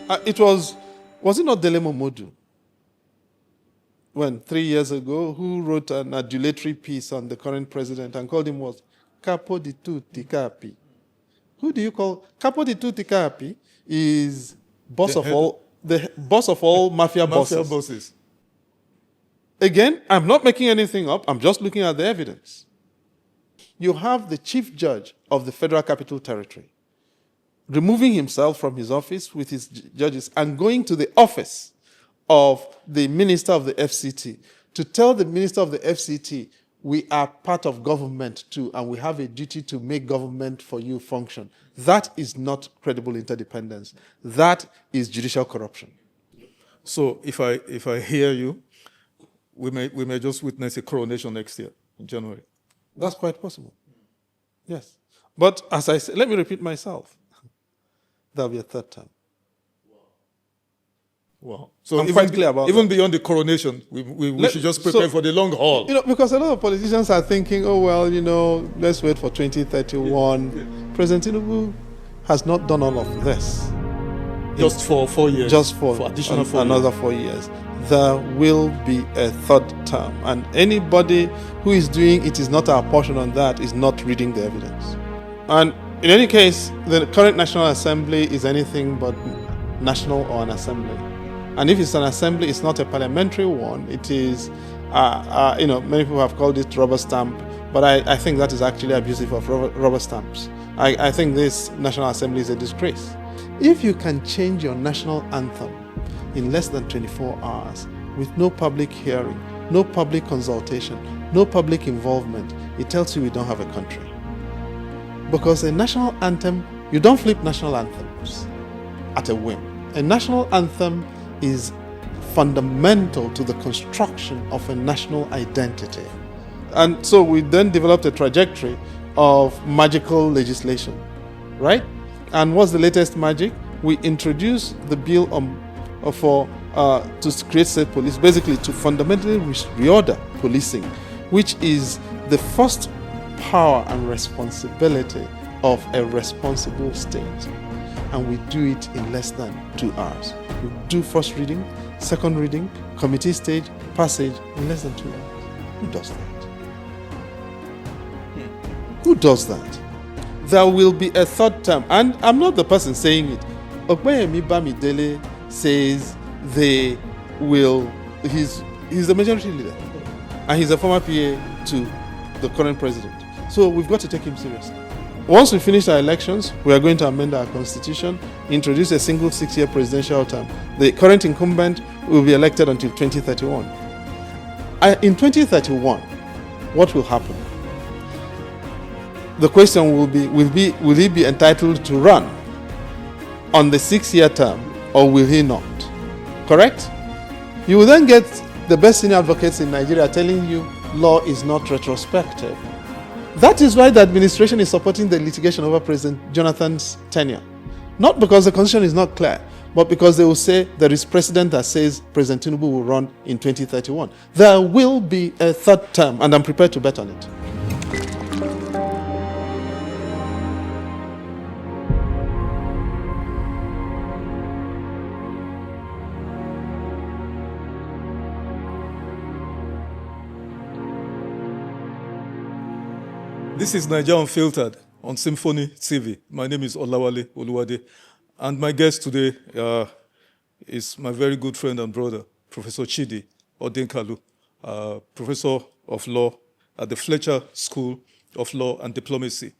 Was it not Dele Momodu? When 3 years ago, who wrote an adulatory piece on the current president and called him what? Capo di tutti capi. Who do you call? Capo di tutti capi is the boss of all mafia bosses. Again, I'm not making anything up. I'm just looking at the evidence. You have the chief judge of the Federal Capital Territory removing himself from his office with his judges and going to the office of the minister of the FCT to tell the minister of the FCT, we are part of government too, and we have a duty to make government for you function. That is not credible interdependence. That is judicial corruption. So if I hear you, we may just witness a coronation next year in January. That's quite possible. Yes. But as I said, let me repeat myself. There'll be a third term. Wow. So I'm quite clear about even that. Beyond the coronation, we should just prepare for the long haul. Because a lot of politicians are thinking, oh, well, let's wait for 2031. Yeah. President Tinubu has not done all of this. Just for 4 years. Just for additional 4 years. Another 4 years. There will be a third term. And anybody who is doing it is not our portion on that is not reading the evidence. And in any case, the current National Assembly is anything but national or an assembly. And if it's an assembly, it's not a parliamentary one. It is, many people have called it rubber stamp, but I think that is actually abusive of rubber stamps. I think this National Assembly is a disgrace. If you can change your national anthem in less than 24 hours with no public hearing, no public consultation, no public involvement, it tells you we don't have a country. Because a national anthem, you don't flip national anthems at a whim. A national anthem is fundamental to the construction of a national identity. And so we then developed a trajectory of magical legislation, right? And what's the latest magic? We introduced the bill to create state police, basically to fundamentally reorder policing, which is the first power and responsibility of a responsible state. And we do it in less than 2 hours. We do first reading, second reading, committee stage, passage in less than 2 hours. Who does that? Who does that? There will be a third term, and I'm not the person saying it. Ogbeyemi Bamidele says they will. He's the majority leader, and he's a former PA to the current president. So we've got to take him seriously. Once we finish our elections, we are going to amend our constitution, introduce a single 6-year presidential term. The current incumbent will be elected until 2031. In 2031, what will happen? The question will he be entitled to run on the 6-year term, or will he not? Correct? You will then get the best senior advocates in Nigeria telling you law is not retrospective. That is why the administration is supporting the litigation over President Jonathan's tenure. Not because the constitution is not clear, but because they will say there is precedent that says President Tinubu will run in 2031. There will be a third term, and I'm prepared to bet on it. This is Nigeria Unfiltered on Symphony TV. My name is Olawale Oluwade, and my guest today is my very good friend and brother, Professor Chidi Odinkalu, Professor of Law at the Fletcher School of Law and Diplomacy,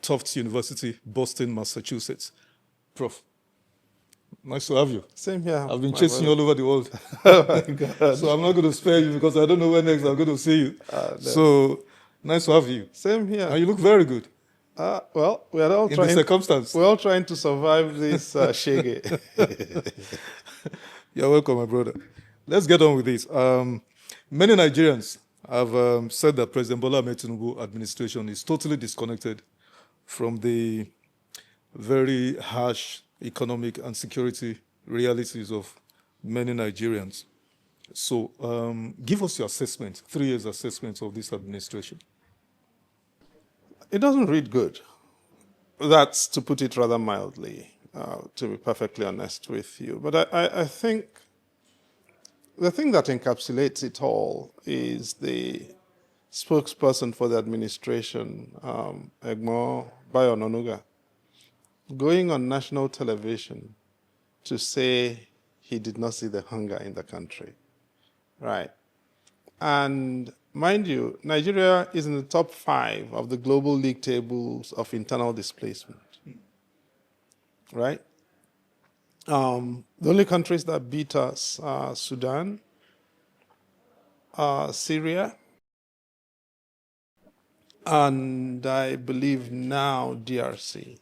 Tufts University, Boston, Massachusetts. Prof, nice to have you. Same here. I've been chasing you all over the world. Oh my God. So I'm not going to spare you because I don't know when next I'm going to see you. No. So nice to have you. Same here. And you look very good. Well, we are all in the circumstance. We're all trying to survive this shege. You're welcome, my brother. Let's get on with this. Many Nigerians have said that President Bola Ahmed Tinubu administration is totally disconnected from the very harsh economic and security realities of many Nigerians. So give us your assessment, 3 years assessment of this administration. It doesn't read good. That's to put it rather mildly. to be perfectly honest with you. But I think the thing that encapsulates it all is the spokesperson for the administration, Egmo Bayo Ononuga, going on national television to say he did not see the hunger in the country, right? And mind you, Nigeria is in the top 5 of the global league tables of internal displacement, right? The only countries that beat us are Sudan, Syria, and I believe now DRC.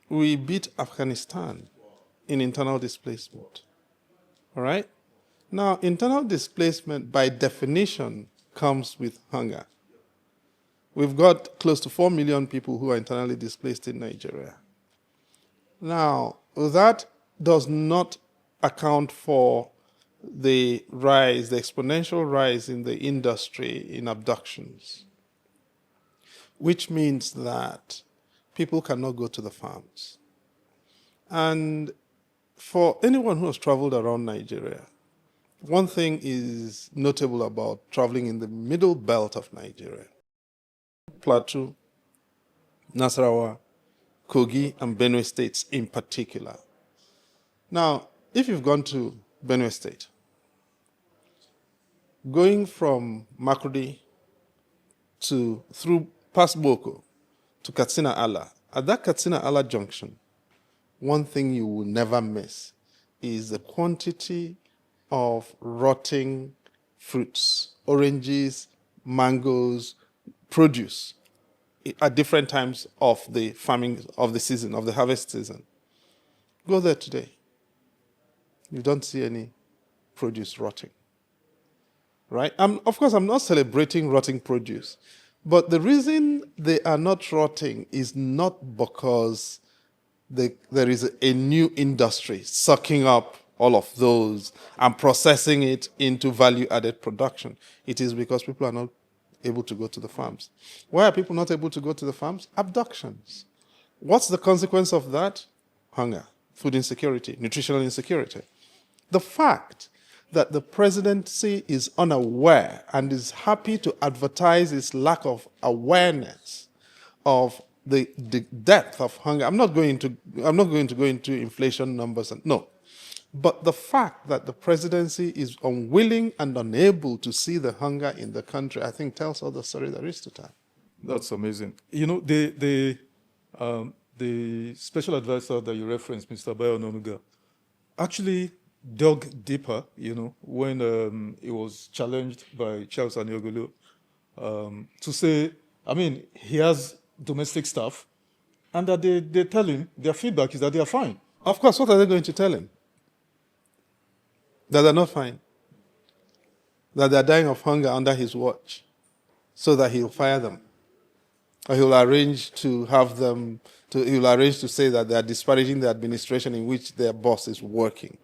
We beat Afghanistan in internal displacement, all right? Now, internal displacement, by definition, comes with hunger. We've got close to 4 million people who are internally displaced in Nigeria. Now, that does not account for the rise, the exponential rise in the industry in abductions, which means that people cannot go to the farms. And for anyone who has traveled around Nigeria, one thing is notable about traveling in the middle belt of Nigeria: Plateau, Nasarawa, Kogi, and Benue states in particular. Now, if you've gone to Benue State, going from Makurdi through past Boko to Katsina Ala, at that Katsina Ala junction, one thing you will never miss is the quantity of rotting fruits, oranges, mangoes, produce at different times of the farming of the season, of the harvest season. Go there today. You don't see any produce rotting, right? Of course, I'm not celebrating rotting produce, but the reason they are not rotting is not because there is a new industry sucking up all of those and processing it into value-added production. It is because people are not able to go to the farms. Why are people not able to go to the farms? Abductions. What's the consequence of that? Hunger, food insecurity, nutritional insecurity. The fact that the presidency is unaware and is happy to advertise its lack of awareness of the depth of hunger. I'm not going to go into inflation numbers. No. But the fact that the presidency is unwilling and unable to see the hunger in the country, I think, tells all the story there is to tell. That's amazing. You know, the special advisor that you referenced, Mr. Bayo Ononuga, actually dug deeper, you know, when he was challenged by Charles Aniogolu to say, I mean, he has domestic staff, and that they tell him, their feedback is that they are fine. Of course, what are they going to tell him? That they're not fine. That they're dying of hunger under his watch, so that he'll fire them. Or he'll arrange to say that they're disparaging the administration in which their boss is working.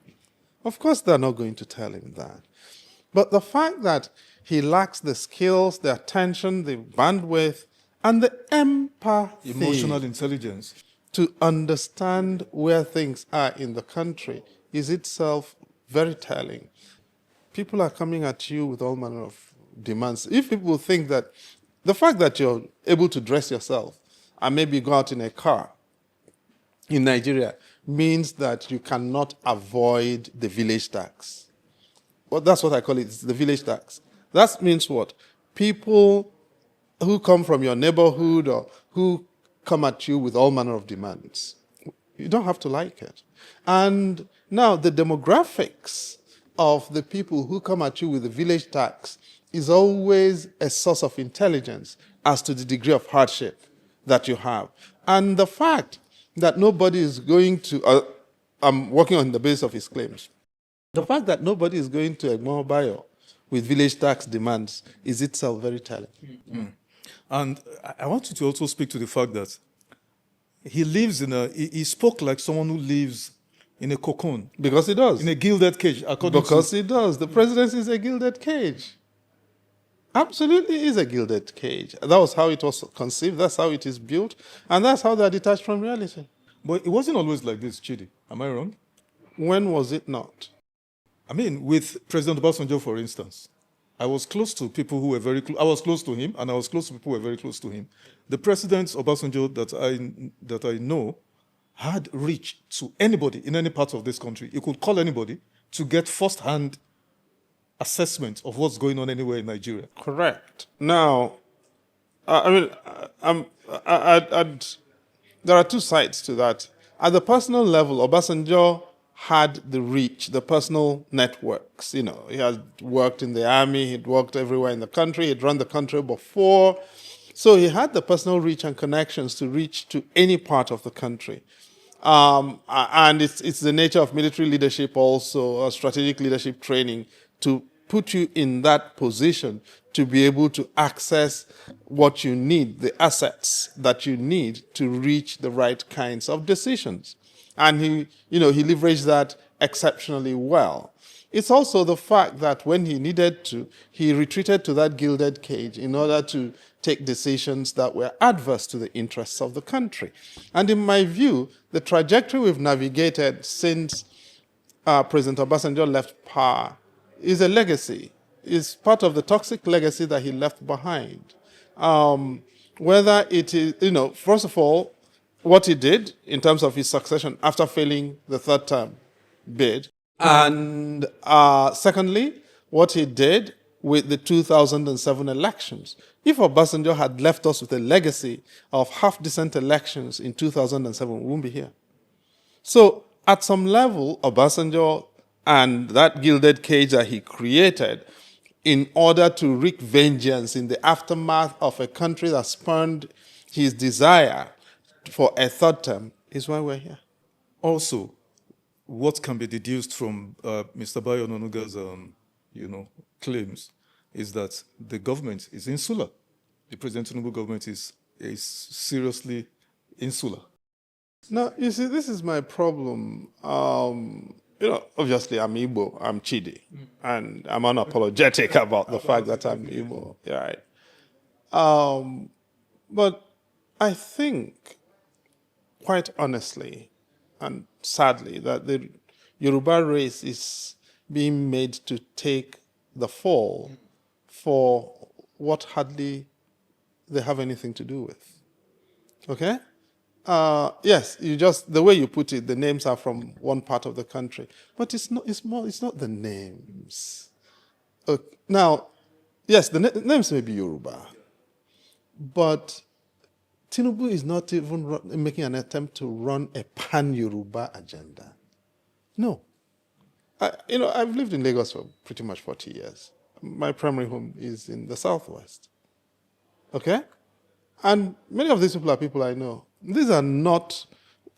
Of course, they're not going to tell him that. But the fact that he lacks the skills, the attention, the bandwidth, and the empathy, emotional intelligence, to understand where things are in the country is itself very telling. People are coming at you with all manner of demands. If people think that the fact that you're able to dress yourself and maybe go out in a car in Nigeria means that you cannot avoid the village tax. Well, that's what I call it, it's the village tax. That means what? People who come from your neighborhood or who come at you with all manner of demands. You don't have to like it. And now the demographics of the people who come at you with the village tax is always a source of intelligence as to the degree of hardship that you have. And the fact that nobody is going to, I'm working on the basis of his claims, the fact that nobody is going to Egmo Bayo with village tax demands is itself very telling. Mm-hmm. And I want you to also speak to the fact that he lives he spoke like someone who lives in a cocoon. Because he does. In a gilded cage, Because he does. The presidency is a gilded cage. Absolutely is a gilded cage. That was how it was conceived, that's how it is built, and that's how they're detached from reality. But it wasn't always like this, Chidi. Am I wrong? When was it not? I mean, with President Obasanjo, for instance, I was close to people who were very close. I was close to him, and I was close to people who were very close to him. The President Obasanjo that I know had reach to anybody in any part of this country. He could call anybody to get first-hand assessment of what's going on anywhere in Nigeria. Correct. Now, there are two sides to that. At the personal level, Obasanjo had the reach, the personal networks. You know, he had worked in the army, he'd worked everywhere in the country, he'd run the country before. So he had the personal reach and connections to reach to any part of the country. And it's the nature of military leadership also, strategic leadership training, to put you in that position to be able to access what you need, the assets that you need to reach the right kinds of decisions. And he leveraged that exceptionally well. It's also the fact that when he needed to, he retreated to that gilded cage in order to take decisions that were adverse to the interests of the country. And in my view, the trajectory we've navigated since President Obasanjo left power is a legacy, is part of the toxic legacy that he left behind. Whether it is, first of all, what he did in terms of his succession after failing the third term bid, and secondly, what he did with the 2007 elections. If Obasanjo had left us with a legacy of half-decent elections in 2007, we wouldn't be here. So at some level, Obasanjo and that gilded cage that he created in order to wreak vengeance in the aftermath of a country that spurned his desire for a third term is why we're here. Also, what can be deduced from Mr. Bayo Ononuga's claims is that the government is insular. The President Tinubu government is seriously insular. Now, you see, this is my problem. Obviously I'm Igbo, I'm Chidi, and I'm unapologetic about the fact that I'm Igbo, right? But I think, quite honestly and sadly, that the Yoruba race is being made to take the fall for what hardly they have anything to do with. Okay? Yes, the way you put it, the names are from one part of the country, but it's not the names. Now, yes, the names may be Yoruba, but Tinubu is not even making an attempt to run a pan-Yoruba agenda. No. I've lived in Lagos for pretty much 40 years. My primary home is in the southwest. Okay? And many of these people are people I know. These are not,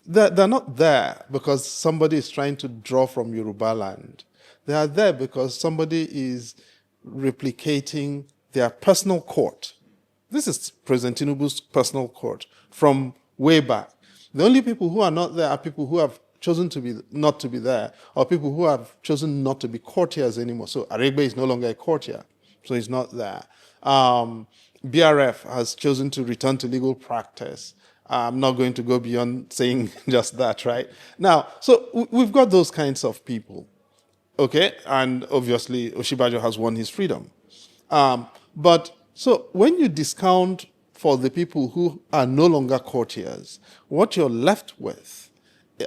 they're not there because somebody is trying to draw from Yoruba land. They are there because somebody is replicating their personal court. This is President Tinubu's personal court from way back. The only people who are not there are people who have chosen not to be there, or people who have chosen not to be courtiers anymore. So Aregbe is no longer a courtier, so he's not there. BRF has chosen to return to legal practice. I'm not going to go beyond saying just that, right? Now, so we've got those kinds of people, okay? And obviously, Oshibajo has won his freedom. But so when you discount for the people who are no longer courtiers, what you're left with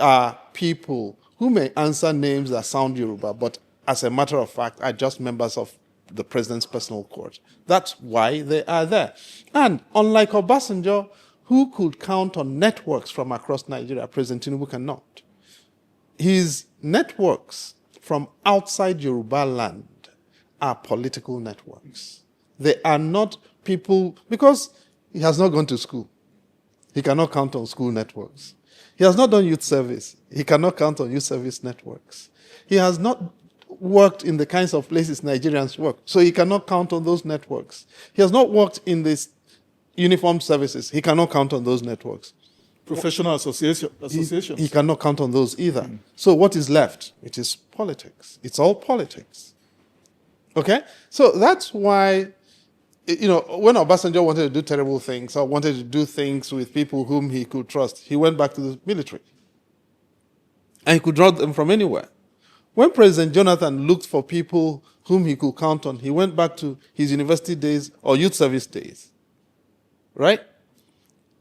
are people who may answer names that sound Yoruba, but as a matter of fact are just members of the president's personal court. That's why they are there. And unlike Obasanjo, who could count on networks from across Nigeria, President Tinubu cannot. His networks from outside Yoruba land are political networks. They are not people, because he has not gone to school. He cannot count on school networks. He has not done youth service. He cannot count on youth service networks. He has not worked in the kinds of places Nigerians work, so he cannot count on those networks. He has not worked in these uniformed services. He cannot count on those networks. Professional associations. He cannot count on those either. So what is left? It is politics. It's all politics. Okay? So that's why when Obasanjo wanted to do terrible things or wanted to do things with people whom he could trust, he went back to the military. And he could draw them from anywhere. When President Jonathan looked for people whom he could count on, he went back to his university days or youth service days. Right?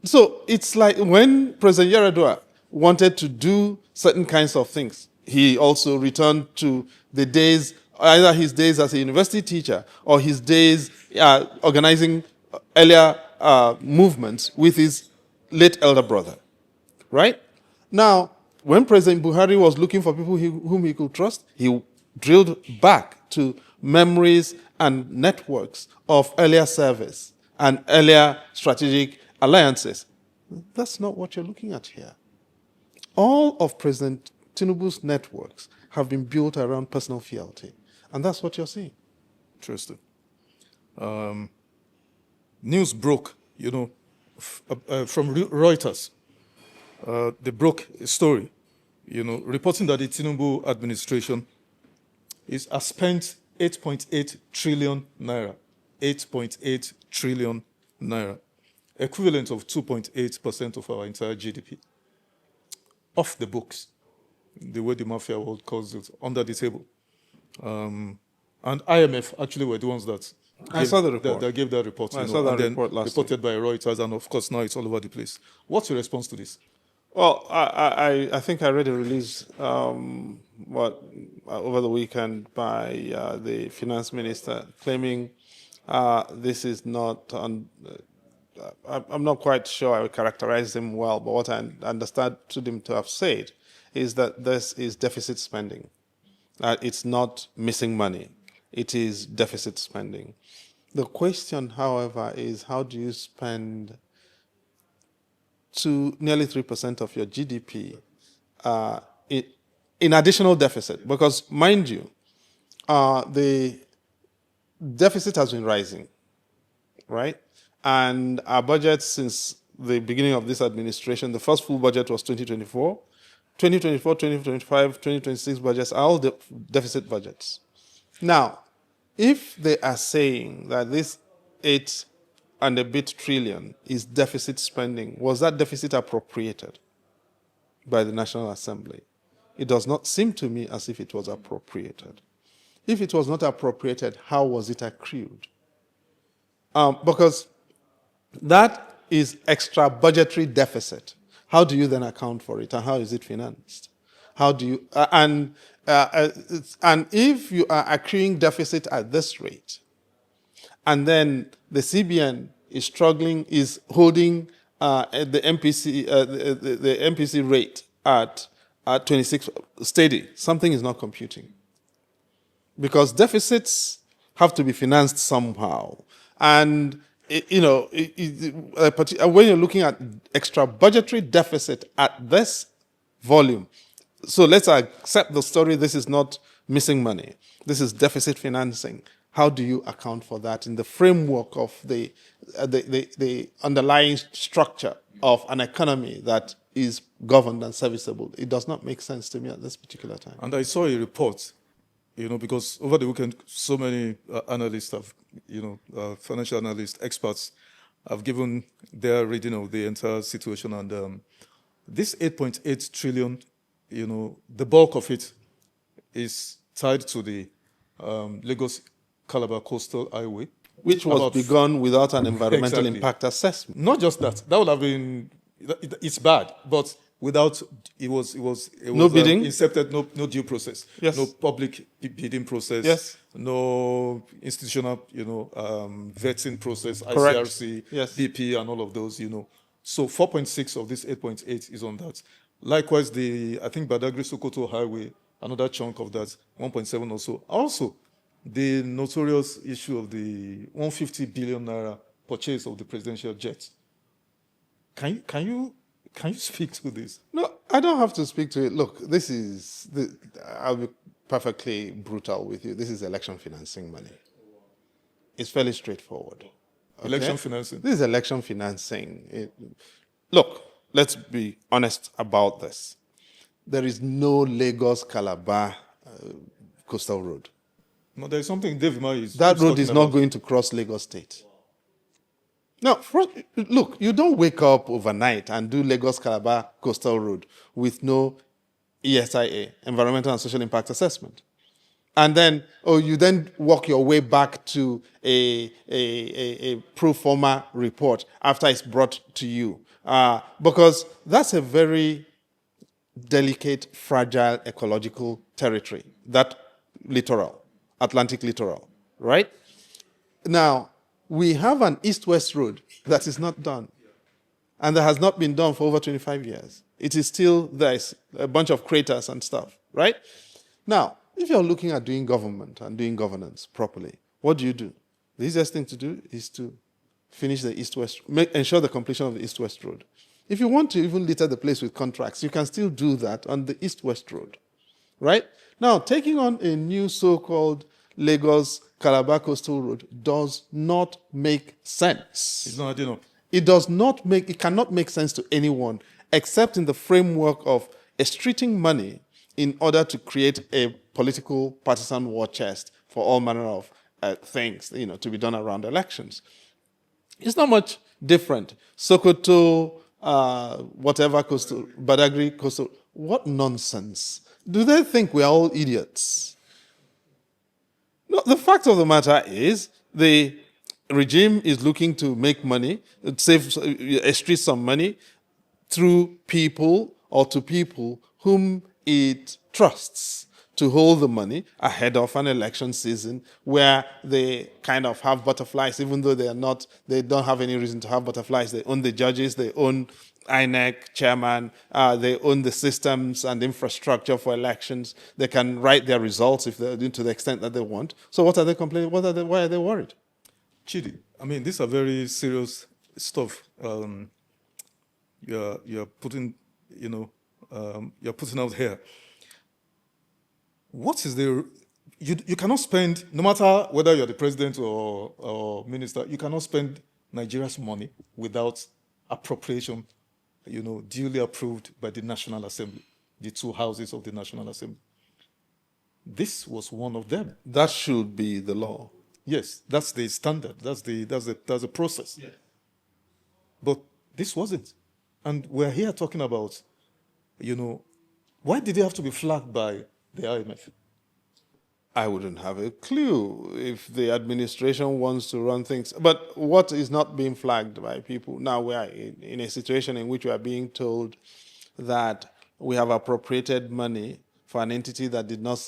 So it's like when President Yaradua wanted to do certain kinds of things, he also returned to the days, either his days as a university teacher or his days organizing earlier movements with his late elder brother. Right? Now, when President Buhari was looking for people whom he could trust, he drilled back to memories and networks of earlier service and earlier strategic alliances. That's not what you're looking at here. All of President Tinubu's networks have been built around personal fealty, and that's what you're seeing. Interesting. News broke, from Reuters. They broke a story, reporting that the Tinubu administration has spent 8.8 trillion naira, 8.8 trillion naira, equivalent of 2.8% of our entire GDP, off the books, the way the Mafia world calls it, under the table. And IMF actually were the ones that I saw the report. That gave that report. I saw that and report last reported by Reuters, and of course now it's all over the place. What's your response to this? Well, I think I read a release over the weekend by the finance minister claiming this is not. I'm not quite sure I would characterize him well, but what I understood him to have said is that this is deficit spending. It's not missing money. It is deficit spending. The question, however, is how do you spend to nearly 3% of your GDP in additional deficit? Because, mind you, the deficit has been rising, right? And our budget since the beginning of this administration, the first full budget was 2024. 2024, 2025, 2026 budgets are all deficit budgets. Now, if they are saying that this 8 and a bit trillion is deficit spending, was that deficit appropriated by the National Assembly? It does not seem to me as if it was appropriated. If it was not appropriated, how was it accrued? Because that is extra budgetary deficit. How do you then account for it, and how is it financed? How do you and if you are accruing deficit at this rate, and then the CBN is holding the MPC rate at 26 steady, something is not computing, because deficits have to be financed somehow, and when you're looking at extra budgetary deficit at this volume, so let's accept the story, this is not missing money, this is deficit financing. How do you account for that in the framework of the underlying structure of an economy that is governed and serviceable? It does not make sense to me at this particular time. And I saw a report, because over the weekend, so many analysts have, financial analysts, experts, have given their reading of the entire situation. And this 8.8 trillion, the bulk of it is tied to the Lagos-Calabar coastal highway, which was begun without an environmental impact assessment. Not just that would have been, it's bad, but without, it was no bidding, incepted, no due process, yes, no public bidding process, yes, no institutional, vetting process, correct, ICRC, yes, BP, and all of those, So 4.6 of this 8.8 is on that. Likewise, I think Badagry-Sokoto Highway, another chunk of that, 1.7 or so. Also, the notorious issue of the 150 billion naira purchase of the presidential jet. Can you speak to this? No, I don't have to speak to it. Look, I'll be perfectly brutal with you. This is election financing money. It's fairly straightforward. Okay? Election financing? This is election financing. Look, let's be honest about this. There is no Lagos-Calabar coastal road. No, there is something Dave Mai is. That road is not going to cross Lagos State. Now, first, look, you don't wake up overnight and do Lagos-Calabar Coastal Road with no ESIA, Environmental and Social Impact Assessment. And then, you then work your way back to a pro forma report after it's brought to you. Because that's a very delicate, fragile ecological territory, that littoral, Atlantic littoral, right? Now, we have an east-west road that is not done, and that has not been done for over 25 years. It is still, there's a bunch of craters and stuff, right? Now, if you're looking at doing government and doing governance properly, what do? The easiest thing to do is to finish the east-west, ensure the completion of the east-west road. If you want to even litter the place with contracts, you can still do that on the east-west road, right? Now, taking on a new so-called Lagos-Calabar Coastal Road does not make sense. It's not enough. It cannot make sense to anyone except in the framework of extracting money in order to create a political partisan war chest for all manner of things, to be done around elections. It's not much different. Sokoto, whatever coastal, Badagry coastal, what nonsense. Do they think we are all idiots? No, the fact of the matter is the regime is looking to make money, extract some money through people or to people whom it trusts to hold the money ahead of an election season where they kind of have butterflies, even though they don't have any reason to have butterflies. They own the judges, they own INEC chairman, they own the systems and infrastructure for elections. They can write their results if they to the extent that they want. So what are they complaining? Why are they worried? Chidi, I mean, these are very serious stuff. You're putting, you're putting out here. What is you cannot spend, no matter whether you're the president or minister, you cannot spend Nigeria's money without appropriation, duly approved by the National Assembly, the two houses of the National Assembly. This was one of them. That should be the law. Yes, that's the standard. That's the process. Yeah. But this wasn't. And we're here talking about, why did it have to be flagged by the IMF? I wouldn't have a clue if the administration wants to run things. But what is not being flagged by people? Now we are in a situation in which we are being told that we have appropriated money for an entity that did not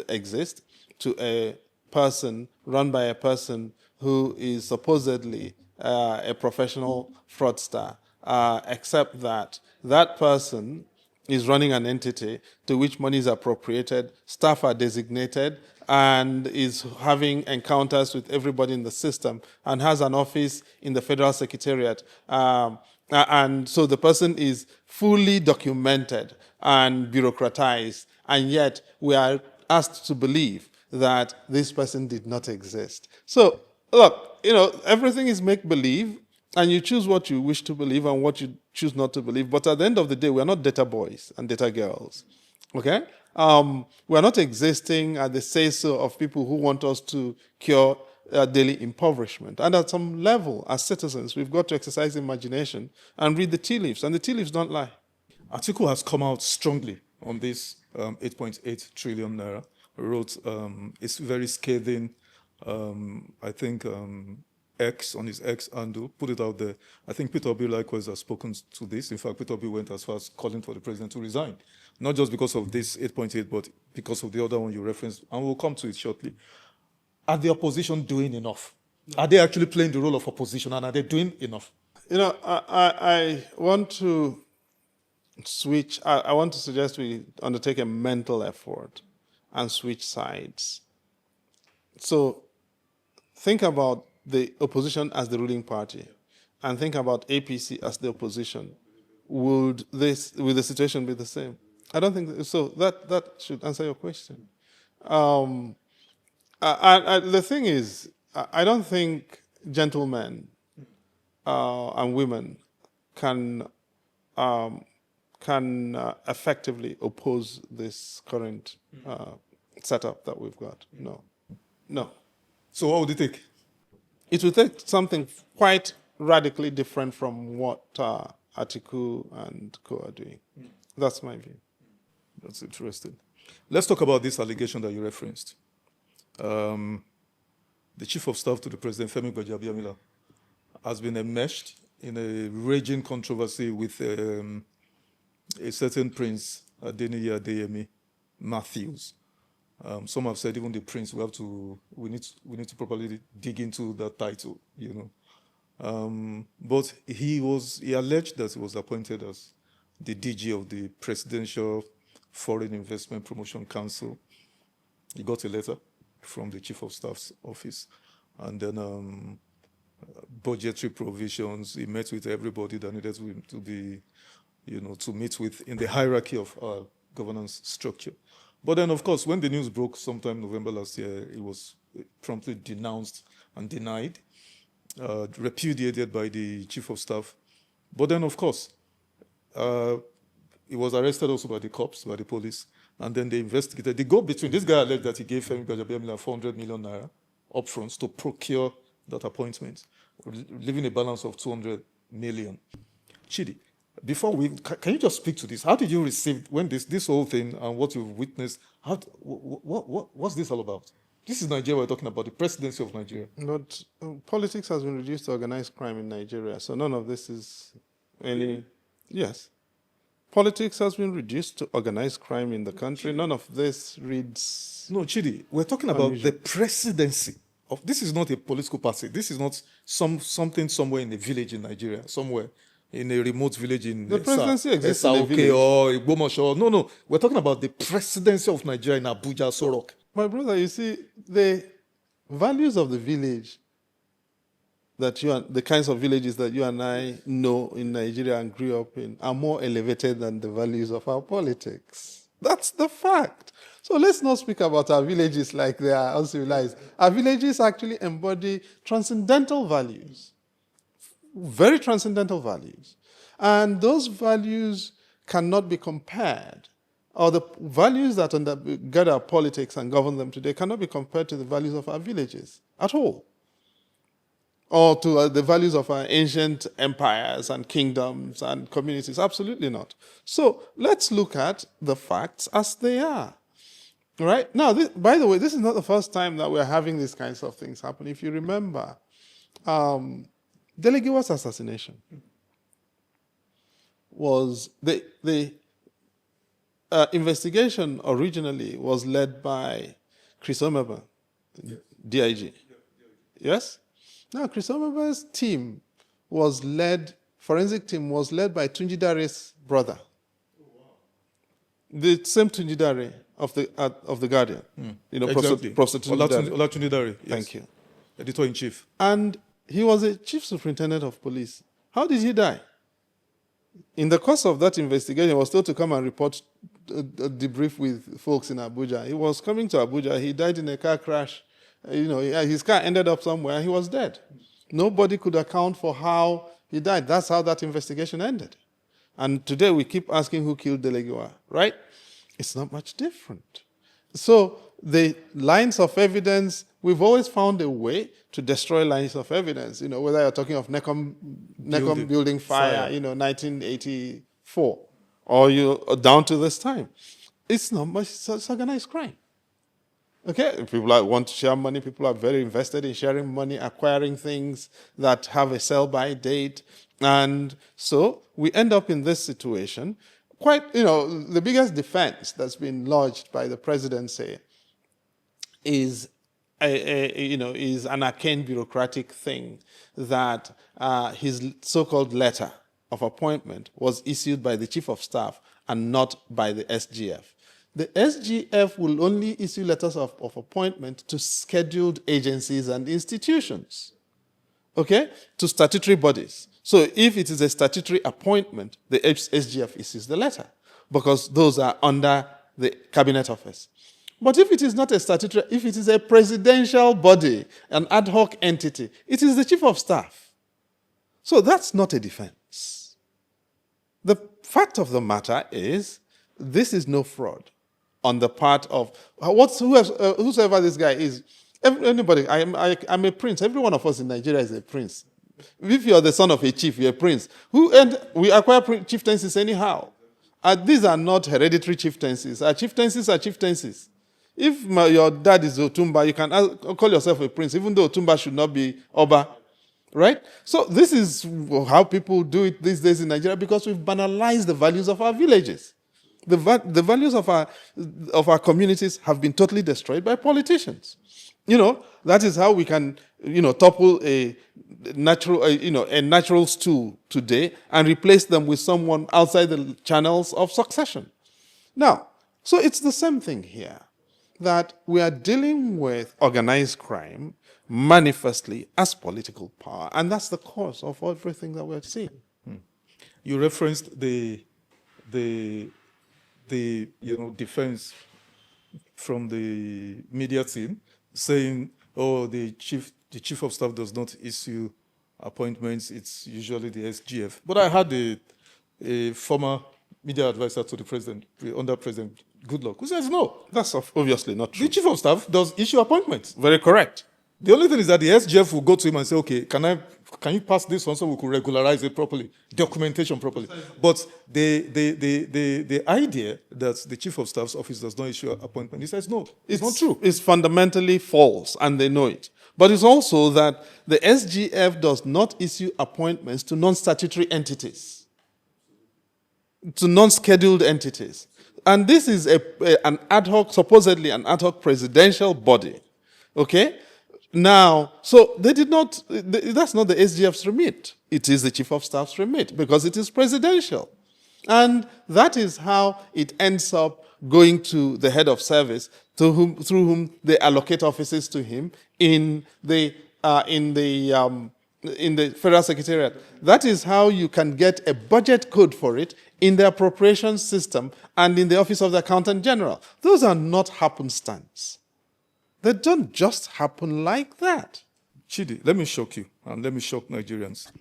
exist to a person run by a person who is supposedly a professional fraudster, except that that person is running an entity to which money is appropriated, staff are designated, and is having encounters with everybody in the system, and has an office in the Federal Secretariat. And so the person is fully documented and bureaucratized, and yet we are asked to believe that this person did not exist. So, look, everything is make-believe, and you choose what you wish to believe and what you choose not to believe. But at the end of the day, we are not data boys and data girls, okay? We are not existing at the say-so of people who want us to cure daily impoverishment. And at some level, as citizens, we've got to exercise imagination and read the tea leaves, and the tea leaves don't lie. Atiku has come out strongly on this 8.8 trillion naira. Wrote, it's very scathing, I think, X on his X handle, put it out there. I think Peter Obi likewise has spoken to this. In fact, Peter Obi went as far as calling for the president to resign. Not just because of this 8.8, but because of the other one you referenced, and we'll come to it shortly. Are the opposition doing enough? Are they actually playing the role of opposition, and are they doing enough? I want to switch. I want to suggest we undertake a mental effort and switch sides. So think about the opposition as the ruling party and think about APC as the opposition. Would the situation be the same? I don't think so. That should answer your question. The thing is, I don't think gentlemen and women can effectively oppose this current setup that we've got. No. So what would it take? It will take something quite radically different from what Atiku and co are doing. That's my view. That's interesting. Let's talk about this allegation that you referenced. The Chief of Staff to the President, Femi Gbajabiamila, has been enmeshed in a raging controversy with a certain Prince, Adeniyi Adeyemi Matthews. Some have said even the Prince, we need to properly dig into that title, But he alleged that he was appointed as the DG of the Presidential Foreign Investment Promotion Council. He got a letter from the Chief of Staff's office, and then budgetary provisions. He met with everybody that needed to be, to meet with in the hierarchy of our governance structure. But then, of course, when the news broke sometime November last year, it was promptly denounced and denied, repudiated by the Chief of Staff. But then, of course, he was arrested also by the cops, by the police, and then they investigated. They go between, this guy alleged that he gave Femi Gbajabiamila 400 million naira upfront to procure that appointment, leaving a balance of 200 million. Chidi, can you just speak to this? How did you receive when this whole thing and what you've witnessed? What's this all about? This is Nigeria we're talking about, the presidency of Nigeria. But politics has been reduced to organized crime in Nigeria, so none of this is any. Yes. Politics has been reduced to organized crime in the country. None of this reads. No, Chidi, we're talking about the presidency. This is not a political party. This is not something somewhere in a village in Nigeria, somewhere in a remote village in the presidency exists in a village. Or Bombshell. No. We're talking about the presidency of Nigeria in Abuja, Sorok. My brother, you see, the values of the village the kinds of villages that you and I know in Nigeria and grew up in are more elevated than the values of our politics. That's the fact. So let's not speak about our villages like they are uncivilized. Our villages actually embody transcendental values, very transcendental values. And those values cannot be compared, or the values that undergird our politics and govern them today cannot be compared to the values of our villages at all, or to the values of our ancient empires and kingdoms and communities. Absolutely not. So let's look at the facts as they are. Right? Now, by the way, this is not the first time that we're having these kinds of things happen. If you remember, Delegiwa's assassination was the investigation originally was led by Chris Omeba, DIG. Yes? Now, Chris Omeba's team forensic team was led by Tunji Dare's brother. The same Tunji Dare of the Guardian. Exactly. Professor Tunji Dare. Yes. Thank you. Editor-in-chief. And he was a chief superintendent of police. How did he die? In the course of that investigation, he was told to come and report a debrief with folks in Abuja. He was coming to Abuja. He died in a car crash. His car ended up somewhere. He was dead. Nobody could account for how he died. That's how that investigation ended. And today we keep asking who killed Delegiwa, right? It's not much different. So the lines of evidence, we've always found a way to destroy lines of evidence, whether you're talking of Necom building fire, 1984, or down to this time. It's not much, it's organized crime. Okay, people want to share money. People are very invested in sharing money, acquiring things that have a sell-by date. And so we end up in this situation. The biggest defense that's been lodged by the presidency is an arcane bureaucratic thing that his so-called letter of appointment was issued by the chief of staff and not by the SGF. The SGF will only issue letters of appointment to scheduled agencies and institutions, okay, to statutory bodies. So if it is a statutory appointment, the SGF issues the letter because those are under the cabinet office. But if it is not a statutory, if it is a presidential body, an ad hoc entity, it is the chief of staff. So that's not a defense. The fact of the matter is this is no fraud on the part of whosoever this guy is. Anybody, I'm a prince. Every one of us in Nigeria is a prince. If you're the son of a chief, you're a prince. And we acquire chieftaincies anyhow. These are not hereditary chieftaincies. Our chieftaincies are chieftaincies. If your dad is Otumba, you can call yourself a prince, even though Otumba should not be Oba. Right? So this is how people do it these days in Nigeria, because we've banalized the values of our villages. The values of our communities have been totally destroyed by politicians. That is how we can, topple a natural stool today and replace them with someone outside the channels of succession. Now, so it's the same thing here, that we are dealing with organized crime manifestly as political power, and that's the cause of everything that we're seeing. You referenced the defense from the media team saying, "Oh, the chief of staff does not issue appointments; it's usually the SGF." But I had a former media advisor to the president, under President Goodluck, who says no. That's obviously not true. The chief of staff does issue appointments. Very correct. The only thing is that the SGF will go to him and say, "Okay, can you pass this one so we could regularize it properly, documentation properly?" But the idea that the chief of staff's office does not issue an appointment, he says no, it's not true. It's fundamentally false, and they know it. But it's also that the SGF does not issue appointments to non-statutory entities, to non-scheduled entities. And this is supposedly an ad hoc presidential body. Okay? Now, so they did not, that's not the SGF's remit. It is the chief of staff's remit, because it is presidential. And that is how it ends up going to the head of service, through whom they allocate offices to him in the Federal Secretariat. That is how you can get a budget code for it in the appropriations system and in the Office of the Accountant General. Those are not happenstance. They don't just happen like that. Chidi, let me shock you, and let me shock Nigerians.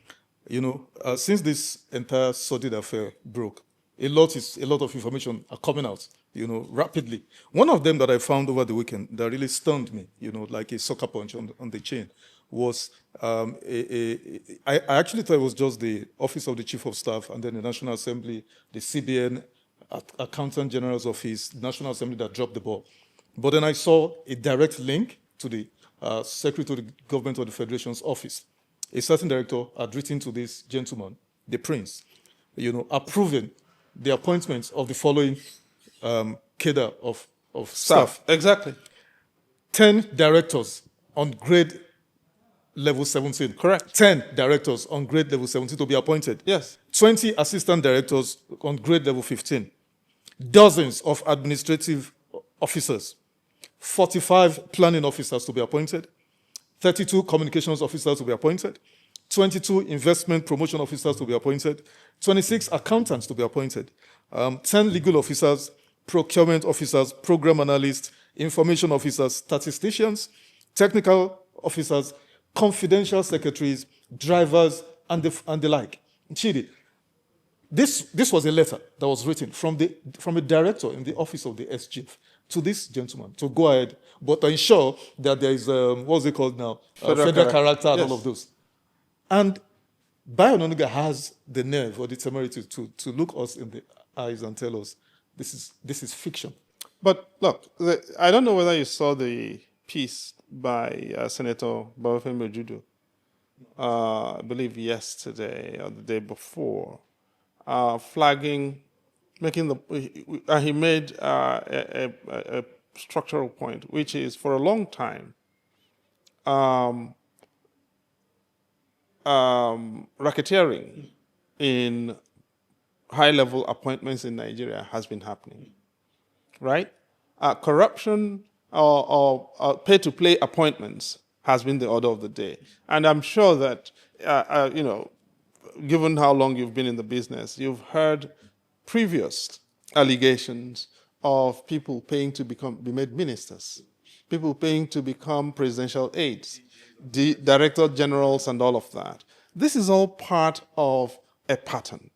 Since this entire sordid affair broke, a lot of information are coming out, rapidly. One of them that I found over the weekend that really stunned me, like a sucker punch on the chain, was I actually thought it was just the Office of the Chief of Staff and then the National Assembly, the CBN, Accountant General's Office, National Assembly that dropped the ball. But then I saw a direct link to the Secretary to the Government of the Federation's office. A certain director had written to this gentleman, the Prince, approving the appointments of the following cadre of staff. Exactly. 10 directors on grade level 17. Correct. 10 directors on grade level 17 to be appointed. Yes. 20 assistant directors on grade level 15. Dozens of administrative officers. 45 planning officers to be appointed, 32 communications officers to be appointed, 22 investment promotion officers to be appointed, 26 accountants to be appointed, 10 legal officers, procurement officers, program analysts, information officers, statisticians, technical officers, confidential secretaries, drivers, and the like. Chidi, this was a letter that was written from a director in the office of the SGF to this gentleman to go ahead, but to ensure that there is, what's it called now? Federal character and all of those. And Bayo Onanuga has the nerve or the temerity to look us in the eyes and tell us this is fiction. But look, I don't know whether you saw the piece by Senator Babafemi Ojudo, I believe yesterday or the day before, flagging, he made a structural point, which is for a long time, racketeering in high-level appointments in Nigeria has been happening, right? Corruption or pay-to-play appointments has been the order of the day. And I'm sure that, given how long you've been in the business, you've heard previous allegations of people paying to be made ministers, people paying to become presidential aides, the director generals and all of that. This is all part of a pattern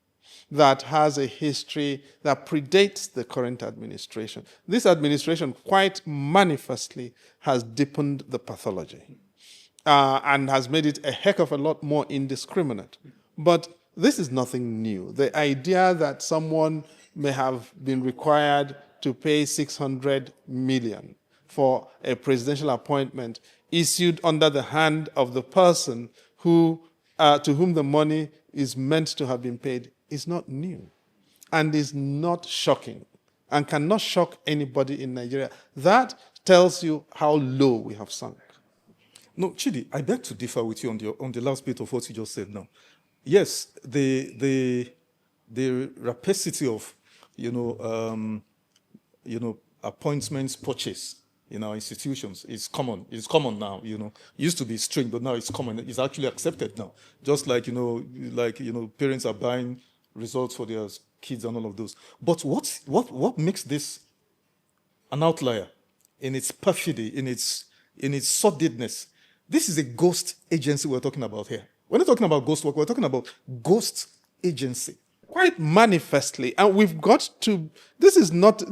that has a history that predates the current administration. This administration quite manifestly has deepened the pathology. and has made it a heck of a lot more indiscriminate. But this is nothing new. The idea that someone may have been required to pay 600 million for a presidential appointment issued under the hand of the person who, to whom the money is meant to have been paid is not new and is not shocking and cannot shock anybody in Nigeria. That tells you how low we have sunk. No, Chidi, I beg to differ with you on the last bit of what you just said now. Yes, the rapacity of, appointments purchase in our institutions is common. It's common now, It used to be strange, but now it's common. It's actually accepted now. Just like, parents are buying results for their kids and all of those. But what makes this an outlier in its perfidy, in its sordidness? This is a ghost agency we're talking about here. We're not talking about ghost work, we're talking about ghost agency. Quite manifestly. And we've got to,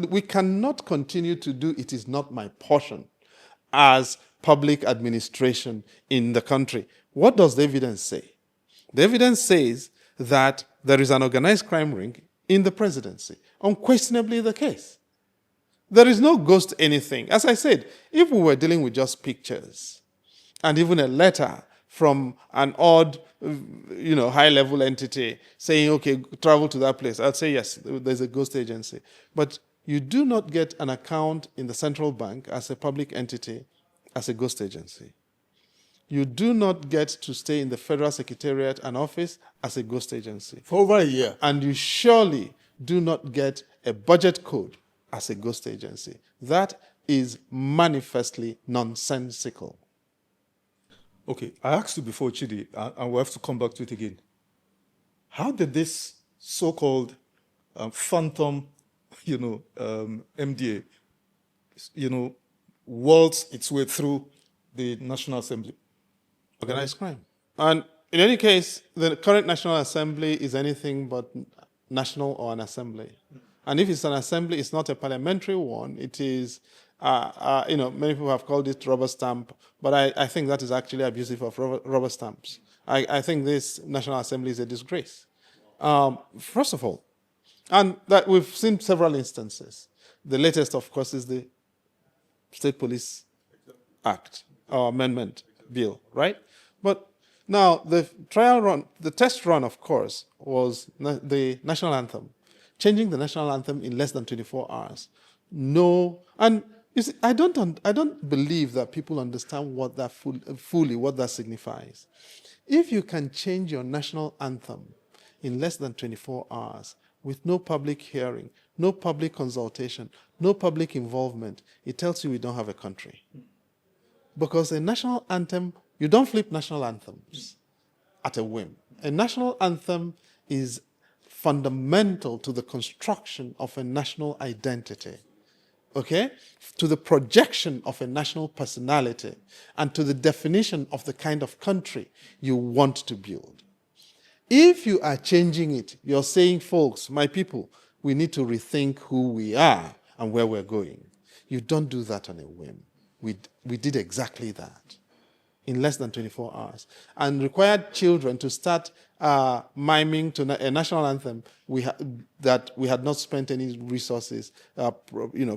we cannot continue to do it is not my portion as public administration in the country. What does the evidence say? The evidence says that there is an organized crime ring in the presidency. Unquestionably the case. There is no ghost anything. As I said, if we were dealing with just pictures, and even a letter from an odd, high-level entity saying, okay, travel to that place, I'd say, yes, there's a ghost agency. But you do not get an account in the central bank as a public entity as a ghost agency. You do not get to stay in the Federal Secretariat and office as a ghost agency. For over a year. And you surely do not get a budget code as a ghost agency. That is manifestly nonsensical. Okay, I asked you before, Chidi, and we'll have to come back to it again. How did this so-called phantom, MDA, waltz its way through the National Assembly? Organized crime. And in any case, the current National Assembly is anything but national or an assembly. And if it's an assembly, it's not a parliamentary one. It is, many people have called it rubber stamp, but I think that is actually abusive of rubber stamps. I think this National Assembly is a disgrace. First of all, and that we've seen several instances. The latest, of course, is the State Police Act, or Amendment Bill, right? But now the trial run, the test run, of course, was the national anthem. Changing the national anthem in less than 24 hours. No, and you see, I don't believe that people understand what that fully what that signifies. If you can change your national anthem in less than 24 hours with no public hearing, no public consultation, no public involvement, it tells you we don't have a country. Because a national anthem, you don't flip national anthems at a whim. A national anthem is fundamental to the construction of a national identity, okay? To the projection of a national personality and to the definition of the kind of country you want to build. If you are changing it, you're saying, folks, my people, we need to rethink who we are and where we're going. You don't do that on a whim. We did exactly that in less than 24 hours and required children to start miming to a national anthem that we had not spent any resources,